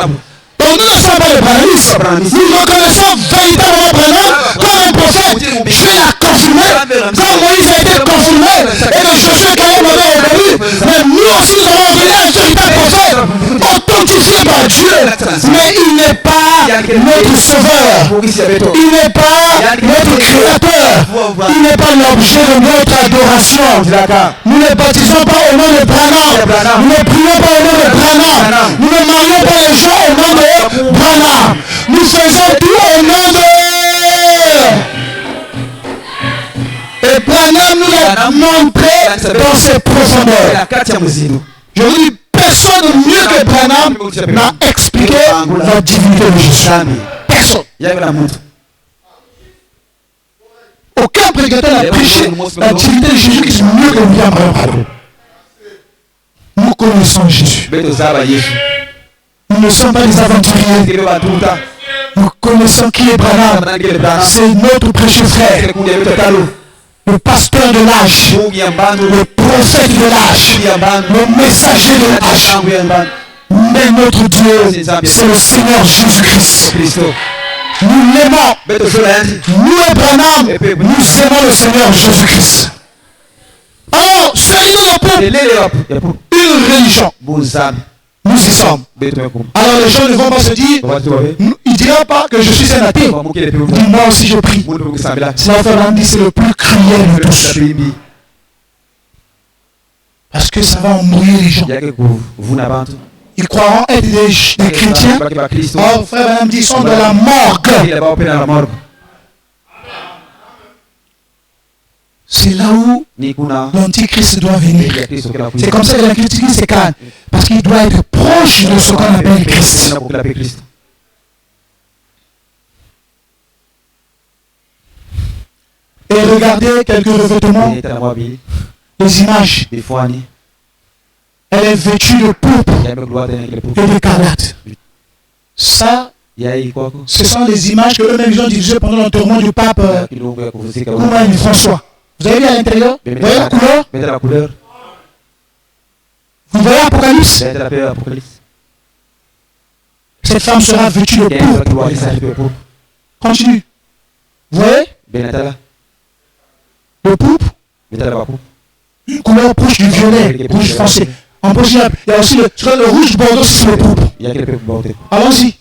Donc nous ne sommes pas les brahmanistes. Nous reconnaissons véritablement Branham comme un prophète. Je vais la confirmer. Comme Moïse a été confirmé. Et le Josué Caleb l'avait obéi. Mais nous aussi nous avons obéi un véritable prophète. Authentifié par Dieu. Mais il n'est pas notre sauveur. Il n'est pas notre créateur. Il n'est pas l'objet de notre adoration. Nous ne baptisons pas au nom de Branham. Nous ne prions pas au nom de Branham. Nous ne marions pas les gens au nom de Branham. Nous faisons tout au nom de... Et Branham nous l'a montré dans ses profondeurs. Je vous dis, personne mieux que Branham n'a expliqué la divinité de Jésus. Personne. Aucun prédicateur n'a prêché la divinité de Jésus qui est mieux que William Branham. Nous connaissons Jésus. Nous ne sommes pas des aventuriers. Nous connaissons qui est Branham. C'est notre précieux frère. Le pasteur de l'âge. Le prophète de l'âge. Le messager de l'âge. Mais notre Dieu, c'est le Seigneur Jésus-Christ. Nous l'aimons. Nous et Branham, nous aimons le Seigneur Jésus-Christ. Alors, soyez le peuple. Une religion. Nous y sommes. Alors les gens ne vont pas se dire, il ne dira pas que je suis un athée. Moi aussi je prie. C'est le plus cruel de tous. Parce que ça va embrouiller les gens. Ils croiront être des chrétiens. Oh frère Branham dit, ils sont dans la morgue. C'est là où l'Antichrist doit venir. C'est comme ça que l'Antichrist se calme. Parce qu'il doit être proche de ce qu'on appelle Christ. Regardez quelques revêtements, les images. Elle est vêtue de pourpre et d'écarlate. Ça, ce sont les images que eux-mêmes ont diffusées pendant l'enterrement du pape Koumaï François. Vous avez vu à l'intérieur? Vous voyez la couleur? Vous voyez Apocalypse? Cette femme sera vêtue de pourpre. Continue. Vous voyez? Le pourpre. Une couleur proche du violet, rouge foncé. En proche, il y a aussi le rouge bordeaux, c'est le pourpre. Allons-y.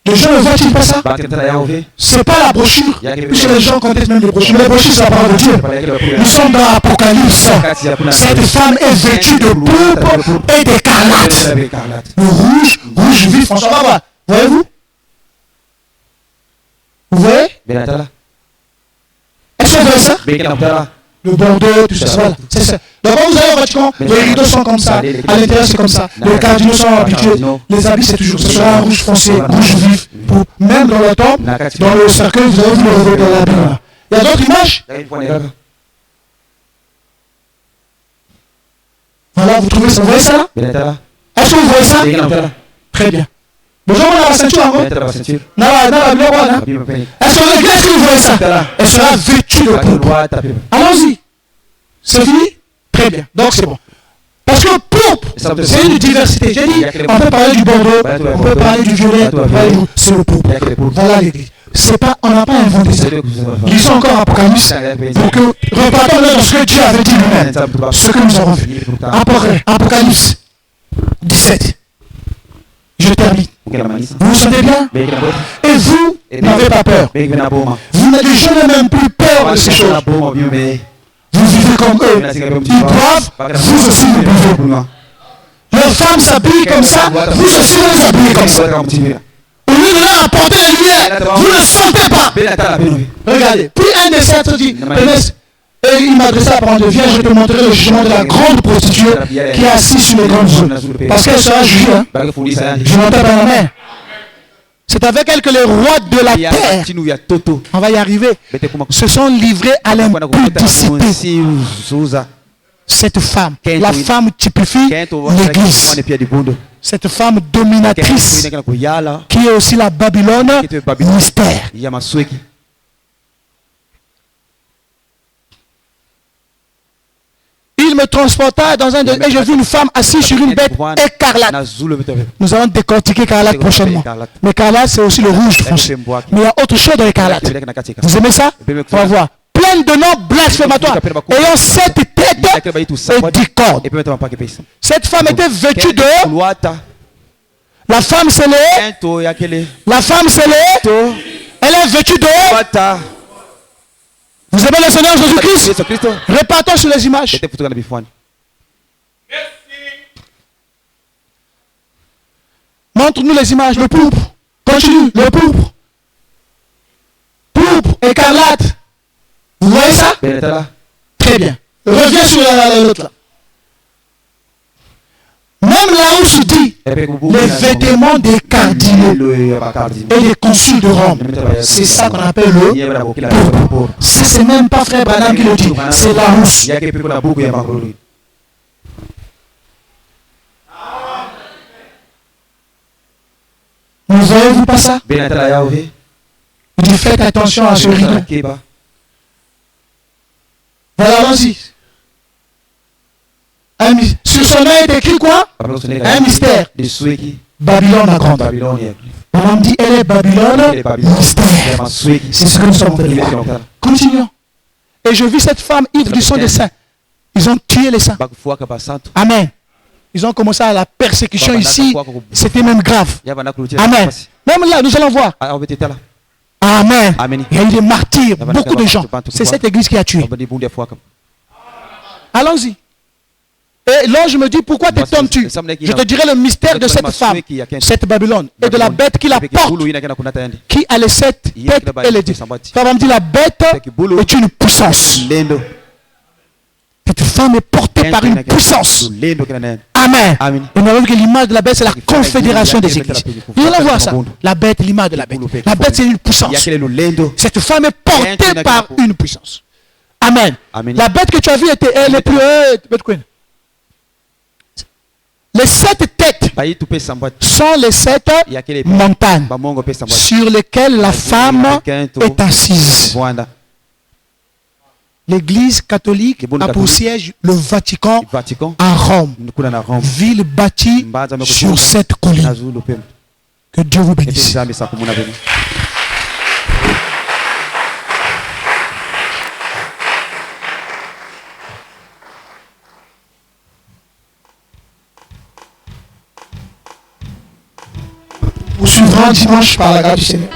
Les gens ne voient-ils pas ça? C'est pas la brochure. Puisque les gens connaissent même les brochures. Mais les brochures, c'est la parole de Dieu. Nous sommes dans l'Apocalypse. Cette femme est vêtue de pourpre et d'écarlate. Le rouge vif, François, on va voir. Voyez-vous? Vous voyez? Est-ce que vous voyez ça? Le bordeaux, tout ça, voilà. C'est ça. Donc quand vous allez au Vatican, les rideaux sont comme ça, à l'intérieur c'est comme ça, les cardinaux sont habitués, les habits c'est toujours, ce sera un rouge foncé, rouge vif, même dans le temple, dans le cercueil, vous avez vu le revêt de la Bible. Il y a d'autres images? Voilà, vous trouvez ça, vous voyez ça là? Est-ce que vous voyez ça? Très bien. Bonjour, on a la ceinture encore? Est-ce que vous voyez ça? Elle sera vêtue de pourpre. Allons-y. C'est fini? Très bien. Donc c'est bon. Parce que pourpre, c'est une diversité. J'ai dit, on peut parler du bordeaux, on peut parler du violet, c'est le pourpre. Voilà l'église. C'est pas, on n'a pas inventé ça. Lisons encore Apocalypse pour que repartons dans ce que Dieu avait dit lui-même, ce que nous avons fait. Apocalypse 17. Je termine. Vous vous sentez bien? Et vous n'avez pas peur. Je n'ai même plus peur de ces choses. Vous vivez comme eux. Ils boivent, vous aussi vous buvez. Leurs femmes s'habillent comme ça, vous aussi vous habillez comme ça. Au lieu de leur apporter la lumière, vous ne sentez pas. Regardez, puis un des sept dit, et il m'a adressé la parole de viens, je te montrerai le jugement de la grande prostituée qui est assise sur les grandes eaux. Parce qu'elle sera jugée. Hein? Je n'entends pas la main. C'est avec elle que les rois de la terre, on va y arriver, se sont livrés à l'impudicité. Cette femme, la femme typifie l'église. Cette femme dominatrice, qui est aussi la Babylone mystère. Il me transporta dans un et j'ai vu une femme assise sur une bête écarlate. Nous allons décortiquer écarlate prochainement. Mais écarlate, c'est aussi le rouge foncé. Mais il y a autre chose dans l'écarlate. Vous aimez ça? On va voir. Plein de noms blasphématoires. Ayant 7 têtes et 10 cordes. Cette femme était vêtue de... La femme c'est le... La femme c'est le... Elle est vêtue de... Vous aimez le Seigneur Jésus-Christ? Répartons sur les images. Montre-nous les images. Le pourpre. Continue. Le pourpre. Pourpre, écarlate. Vous voyez ça? Très bien. Reviens sur l'autre là. Même là où se dit les vêtements des cardinaux et des consuls de Rome, c'est ça qu'on appelle le pourpre. Ça, c'est même pas frère Branham qui le dit, c'est la rousse. Ne voyez-vous pas ça? Vous dites faites attention à ce rideau. Voilà, allons-y. Sur son œil est écrit quoi? Un mystère. Babylone la grande. On dit elle est Babylone mystère. C'est ce que nous sommes en train de voir. Continuons. Et je vis cette femme ivre du sang des saints. Ils ont tué les saints. Amen. Ils ont commencé à la persécution ici. C'était même grave. Amen. Même là, nous allons voir. Amen. Il y a eu des martyrs, beaucoup de gens. C'est cette église qui a tué. Allons-y. Et l'ange me dit, pourquoi t'étonnes-tu? Je te dirai le mystère de cette femme, cette Babylone, et de la bête qui la porte, qui a les 7 têtes et les 10. Ça va me dire, la bête est une puissance. Cette femme est portée par une puissance. Amen. Et nous avons vu que l'image de la bête, c'est la confédération des églises. Vous allez voir ça. La bête, l'image de la bête. La bête, c'est une puissance. Cette femme est portée par une puissance. Amen. La bête que tu as vue, elle est plus... Les 7 têtes sont les 7 montagnes sur lesquelles la femme est assise. L'Église catholique a pour siège le Vatican à Rome, ville bâtie sur 7 collines. Que Dieu vous bénisse. Nous suivrons dimanche par la grâce du Seigneur.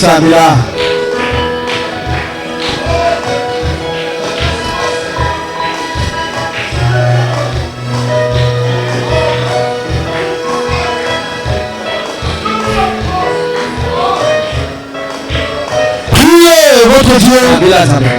Samila. Priez votre Dieu. Samila, Samila.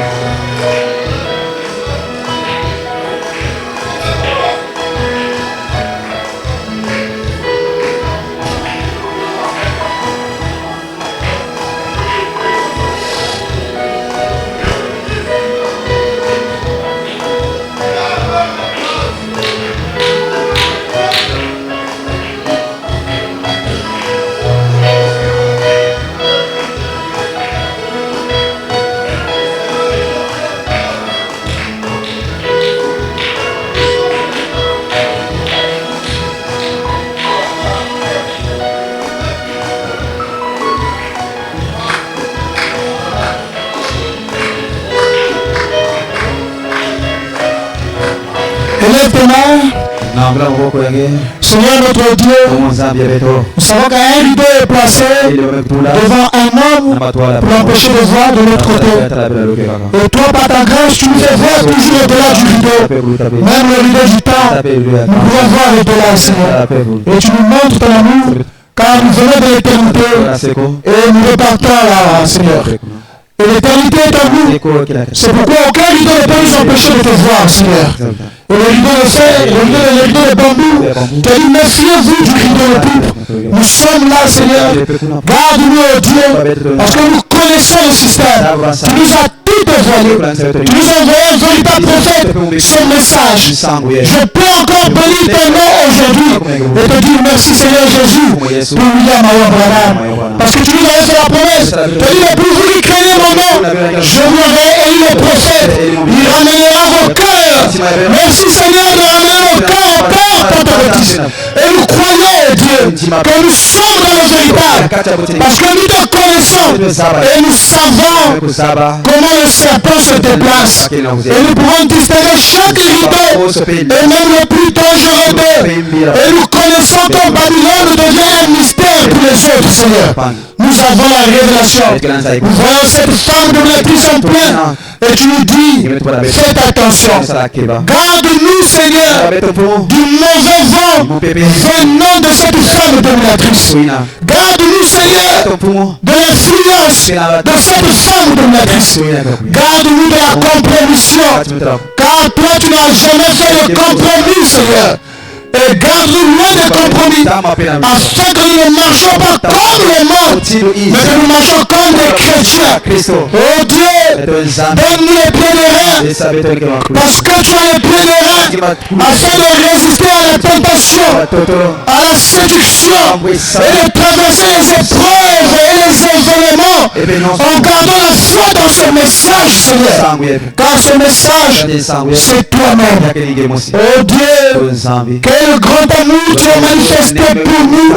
Élève tes mains. Seigneur notre Dieu, nous savons qu'un rideau est placé devant un homme pour l'empêcher de voir de l'autre côté. Et toi, par ta grâce, tu nous fais voir toujours au-delà du rideau. Même le rideau du temps, nous pouvons voir au-delà, Seigneur. Et tu nous montres ton amour, car nous venons de l'éternité et nous repartons là, Seigneur. Et l'éternité est en nous. C'est pourquoi aucun rideau ne peut nous empêcher de te voir, Seigneur. Et le rideau de fer, le rideau de bambou, tu as dit, méfiez-vous du rideau de pipe. Nous sommes là, Seigneur. Garde-nous, oh Dieu, parce que nous connaissons le système. Tu nous as tout dévoilé. Tu nous as envoyé un véritable prophète, son message. Je peux encore bénir ton nom aujourd'hui et te dire merci, Seigneur Jésus, pour William Abraham. Parce que tu nous as fait la promesse. Tu as dit, le plus vous qui craignez mon nom, je vous aurai élu le prophète. Il ramènera vos cœurs. Merci Seigneur de ramener nos cœurs au Père pour te baptiser. Et nous croyons, Dieu, que nous sommes dans le véritable. Parce que nous te connaissons et nous savons comment le serpent se déplace. Et nous pouvons distinguer chaque rideau et même le plus dangereux d'eux. Et nous connaissons que Babylone devient un mystère pour les autres, Seigneur. Nous avons la révélation. Nous voyons cette femme de l'actrice en plein. Et tu nous dis, faites attention. Garde-nous, Seigneur, du mauvais vent venant de cette femme dominatrice. Garde-nous, Seigneur, de l'influence de cette femme dominatrice. Garde-nous de la compromission. Car toi, tu n'as jamais fait de compromis, Seigneur. Et garde-nous loin des compromis, afin que nous ne marchions pas comme le monde, mais que nous marchions comme des chrétiens. Oh Dieu, donne-nous les pieds des reins, parce que tu as les pieds des reins, afin de résister à la tentation, à la séduction, et de traverser les épreuves et les événements, en gardant la foi dans ce message, Seigneur. Car ce message, c'est toi-même. Oh Dieu, quel grand amour tu as manifesté pour nous.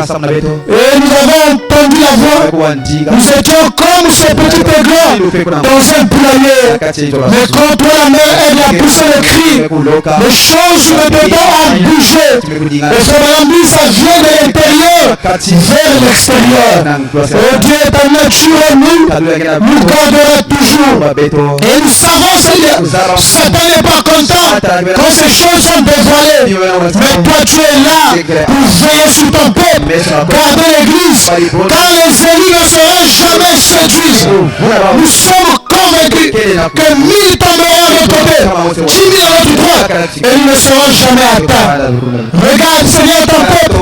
Et nous avons entendu la voix. Nous étions comme ce petit aiglon dans un poulailler. Mais quand toi la mère elle a poussé le cri, les choses sur le dedans ont bougé. Et ce Madame ça vient de l'intérieur vers l'extérieur. Oh Dieu, ta nature en nous gardera toujours. Et nous savons, Seigneur, Satan n'est pas content quand ces choses sont dévoilées. Mais toi tu es là pour veiller sur ton peuple, garder l'église, car les élus ne seront jamais séduits. Nous sommes convaincus que 1000 tomberont à notre côté, 10 000 à notre droite, et nous ne serons jamais atteints. Regarde, Seigneur, ton peuple.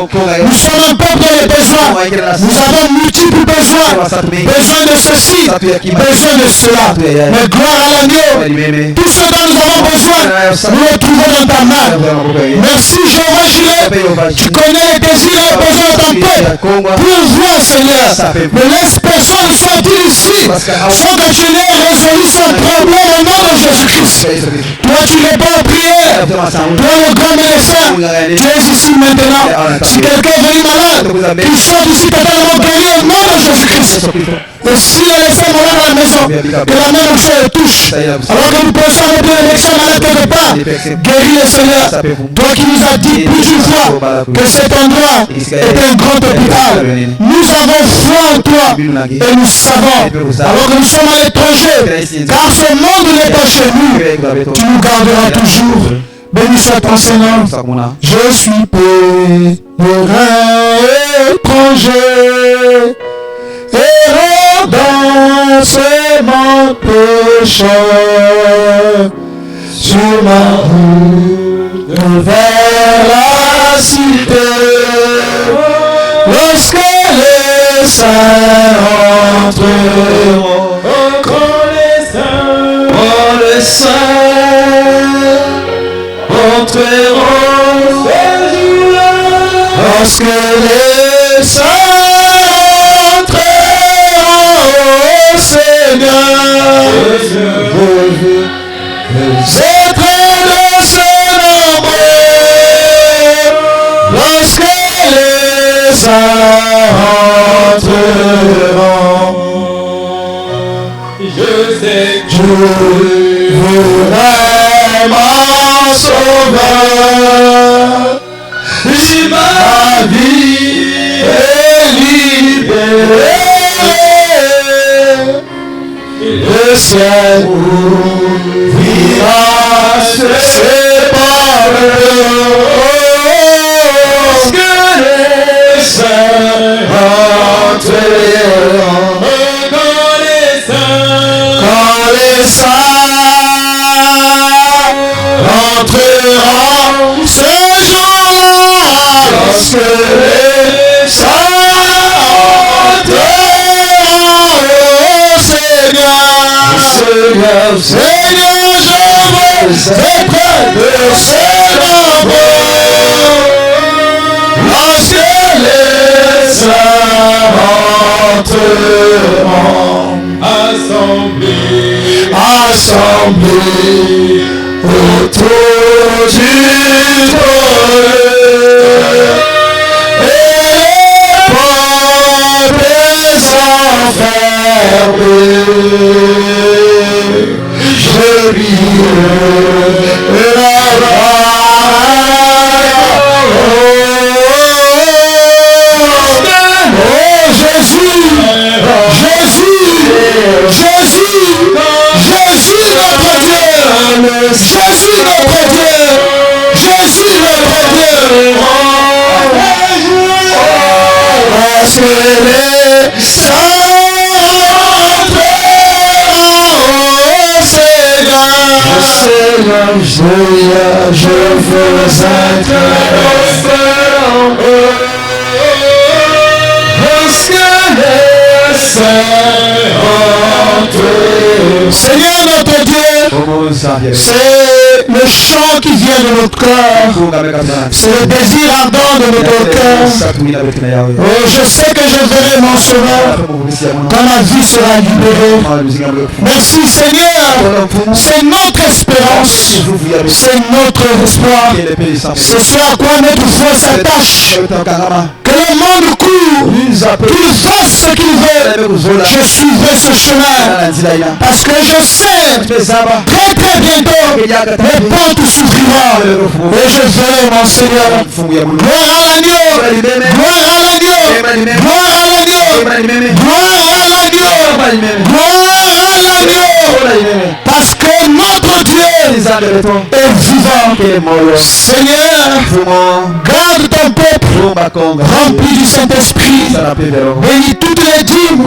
Nous sommes un peuple dans les besoins. Nous avons multiples besoins. Besoin de ceci, besoin de cela. Mais gloire à l'agneau. Tout ce dont nous avons besoin, nous le trouvons dans ta main. Merci, Jéhovah Jireh. Tu connais les désirs et les besoins de ton peuple. Pourvois, Seigneur. Ne laisse personne sortir ici sans que tu l'aies résolu sans problème au nom de Jésus-Christ. Toi, tu réponds aux prières. Toi, le grand médecin, tu es ici maintenant. Si quelqu'un est venu malade, qu'il sorte ici totalement guéri au nom de Jésus-Christ. Et si les femmes sont dans la maison, que la même chose les touche. Alors que nous pensons à notre élection malade quelque part, guéris le Seigneur. Toi qui nous as dit plus d'une fois que cet endroit est un grand hôpital. Nous avons foi en toi et nous savons, alors que nous sommes à l'étranger, car ce monde n'est pas chez nous, tu nous garderas toujours. Béni soit ton Seigneur. Je suis pèlerin étranger, errant dans ce monde pécheur, sur ma route vers la cité. Lorsque les saints entreront, les saints entreront, lorsque les saints entreront au Seigneur, c'est très de ce nombre, lorsque les saints entreront. Je sais que je voudrais mon sauveur, si ma vie est libérée, le ciel ouvrira ses portes, lorsque les saints entreront. Les saints entreront ce jour-là, lorsque les saints entreront au Seigneur. Seigneur, je veux être près de ce nombre, lorsque les saints entreront. Assemblés autour du trône, et les portes enfermées, je crierai la gloire. Oh Jésus, Jésus notre Dieu, Jésus notre Dieu, Jésus notre Dieu. Lorsque les saints entreront au Seigneur, je veux être lorsque les saints entreront. Seigneur notre Dieu, c'est le chant qui vient de notre cœur, c'est le désir ardent de notre cœur. Oh, je sais que je verrai mon sauveur quand ma vie sera libérée. Merci Seigneur, c'est notre espérance, c'est notre espoir, c'est ce à quoi notre foi s'attache. Que le monde court, qu'il fasse ce qu'il veut, je suivrai ce chemin, parce que je sais très très bientôt les portes s'ouvriront et je verrai mon Seigneur. Gloire à l'agneau, gloire à l'agneau, gloire à l'agneau, gloire à l'agneau, gloire à l'agneau, parce que notre Dieu est vivant. Seigneur, garde ton peuple rempli du Saint-Esprit, bénis toutes les dîmes,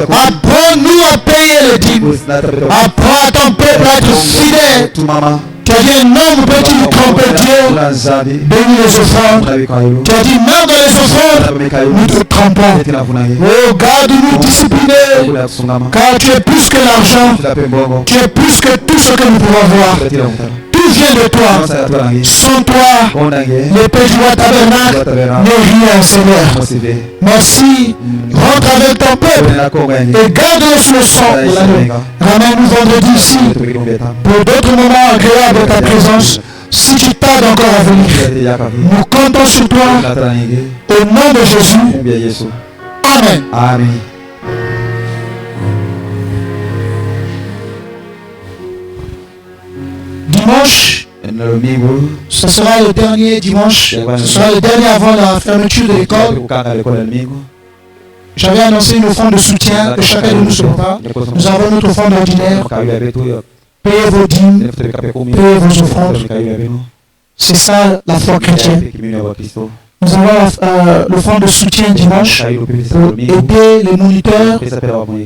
apprends-nous à payer les dîmes, apprends à ton peuple à être fidèle. Tu as dit un homme peut-il nous tromper Dieu? Bénis les offrandes. Tu as dit même dans les offrandes, nous te trompons. Oh, garde-nous disciplinés, car tu es plus que l'argent, tu es plus que tout ce que nous pouvons voir. Tout vient de toi. Sans toi, l'épée du roi tabernacle n'est rien, Seigneur. Merci. Rentre avec ton peuple et garde-le sous le sang de l'agneau. Ramène-nous vendredi ici pour d'autres moments agréables de ta présence. Si tu tardes encore à venir, nous comptons sur toi. Au nom de Jésus. Amen. Amen. dimanche, ce sera le dernier dimanche, ce sera le dernier avant la fermeture de l'école. J'avais annoncé une offrande de soutien que chacun de nous se prépare. Nous avons notre offrande ordinaire. Payez vos dîmes, payez vos offrandes. C'est ça la foi chrétienne. Nous avons l'offrande de soutien dimanche pour aider les moniteurs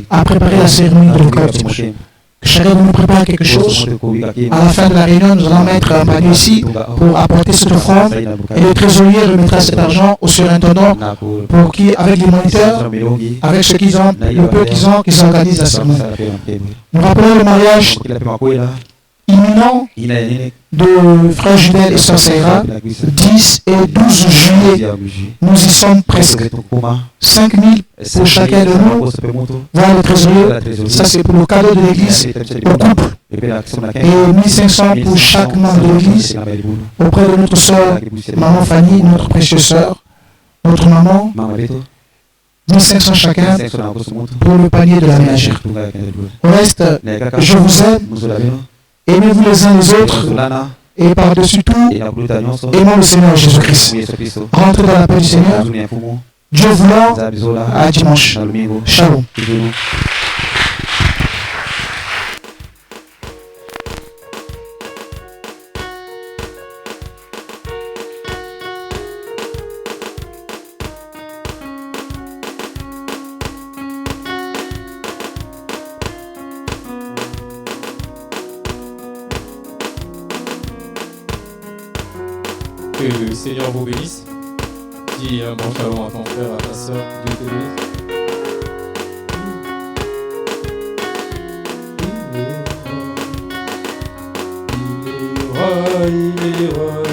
à préparer la cérémonie de l'école dimanche. Que chacun de nous prépare quelque chose. À la fin de la réunion, nous allons mettre un panier ici pour apporter cette offrande. Et le trésorier remettra cet argent au surintendant pour qui, avec les moniteurs, avec ce qu'ils ont, le peu qu'ils ont, qu'ils organisent la cérémonie. Nous rappelons le mariage imminent de frère Junel et sœur Seira, 10 et 12 juillet. Nous y sommes presque. 5 000 pour chacun de nous. Voilà le trésorier. Ça, c'est pour le cadeau de l'église au couple. Et 1500 pour chaque membre de l'église. Auprès de notre sœur, maman Fanny, notre précieuse sœur, notre maman. 1500 chacun pour le panier de la ménagère. Au reste, je vous aime. Aimez-vous les uns les autres, et par-dessus tout, aimons le Seigneur Jésus-Christ. Rentrez dans la paix du Seigneur. Dieu voulant, à dimanche. Shalom. Que le Seigneur vous bénisse. Dis un bon shalom à ton frère, à ta soeur. Dieu te bénisse. Il est roi,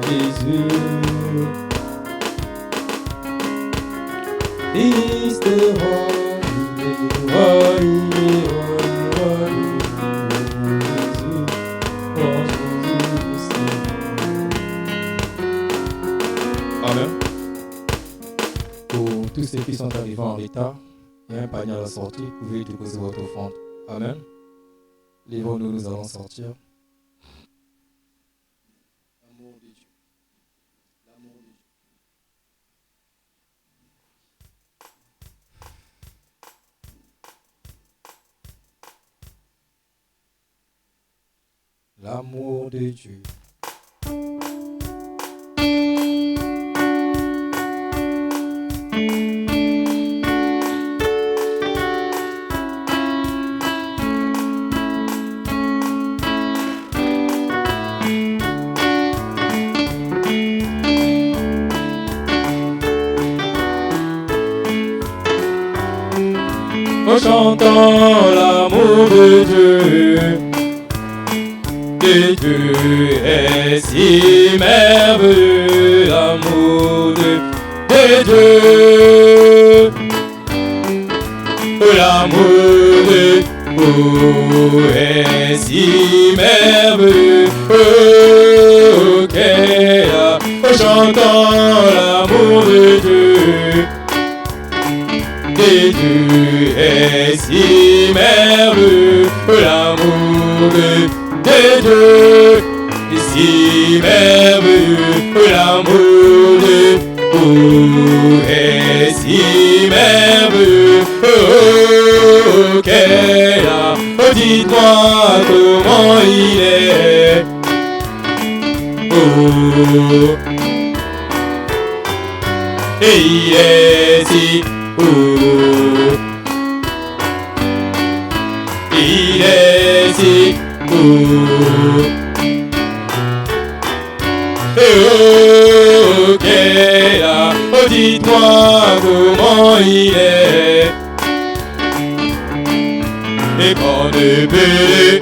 Jésus. Fils de roi, il est roi, Jésus. Amen. Pour tous ceux qui sont arrivés en retard, il y a un panier à la sortie, vous pouvez déposer votre offrande. Amen. Lèvons-nous, nous allons sortir. L'amour de Dieu. L'amour de Dieu. L'amour de Dieu. En chantant l'amour de Dieu, est si merveilleux, l'amour de Dieu, l'amour de Dieu est si merveilleux, en chantant l'amour de Dieu. Dieu est si merveilleux, l'amour de Dieu est si merveilleux, l'amour de Dieu est si merveilleux. Oh, quel a, dites-moi comment il est. Oh, et il est si il est si oh, quel a, oh, dites-moi comment il est. Et qu'on ne peut,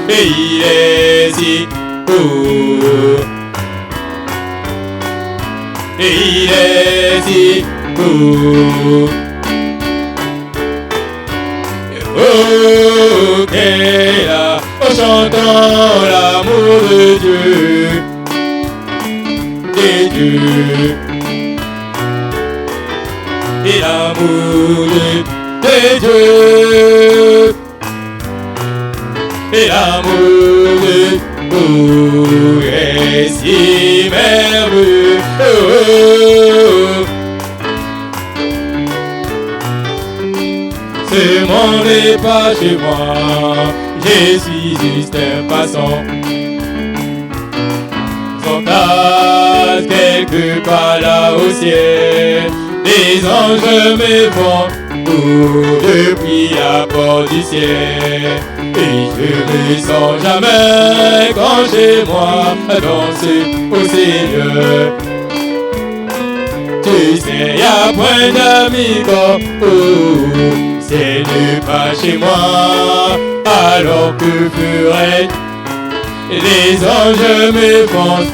et il est si et il est si oh, qu'elle a, en chantant l'amour de Dieu, et Dieu, et l'amour de Dieu, et l'amour de vous est si merveilleux. Ce monde n'est pas chez moi, je suis juste un passant. Son place quelque part là au ciel, les anges me font depuis la porte du ciel. Et je ne sens jamais quand chez moi danser au Seigneur. Tu sais, y'a point d'amis comme c'est nu pas chez moi. Alors que ferais les anges me font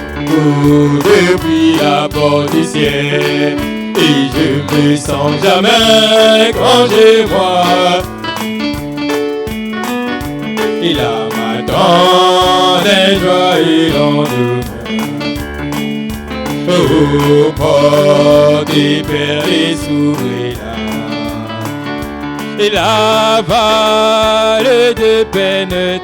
depuis la porte du ciel. Et je me sens jamais quand chez moi. Il a m'attend des joies et lendemain. Oh, porte et s'ouvrira. Et la vallée de peine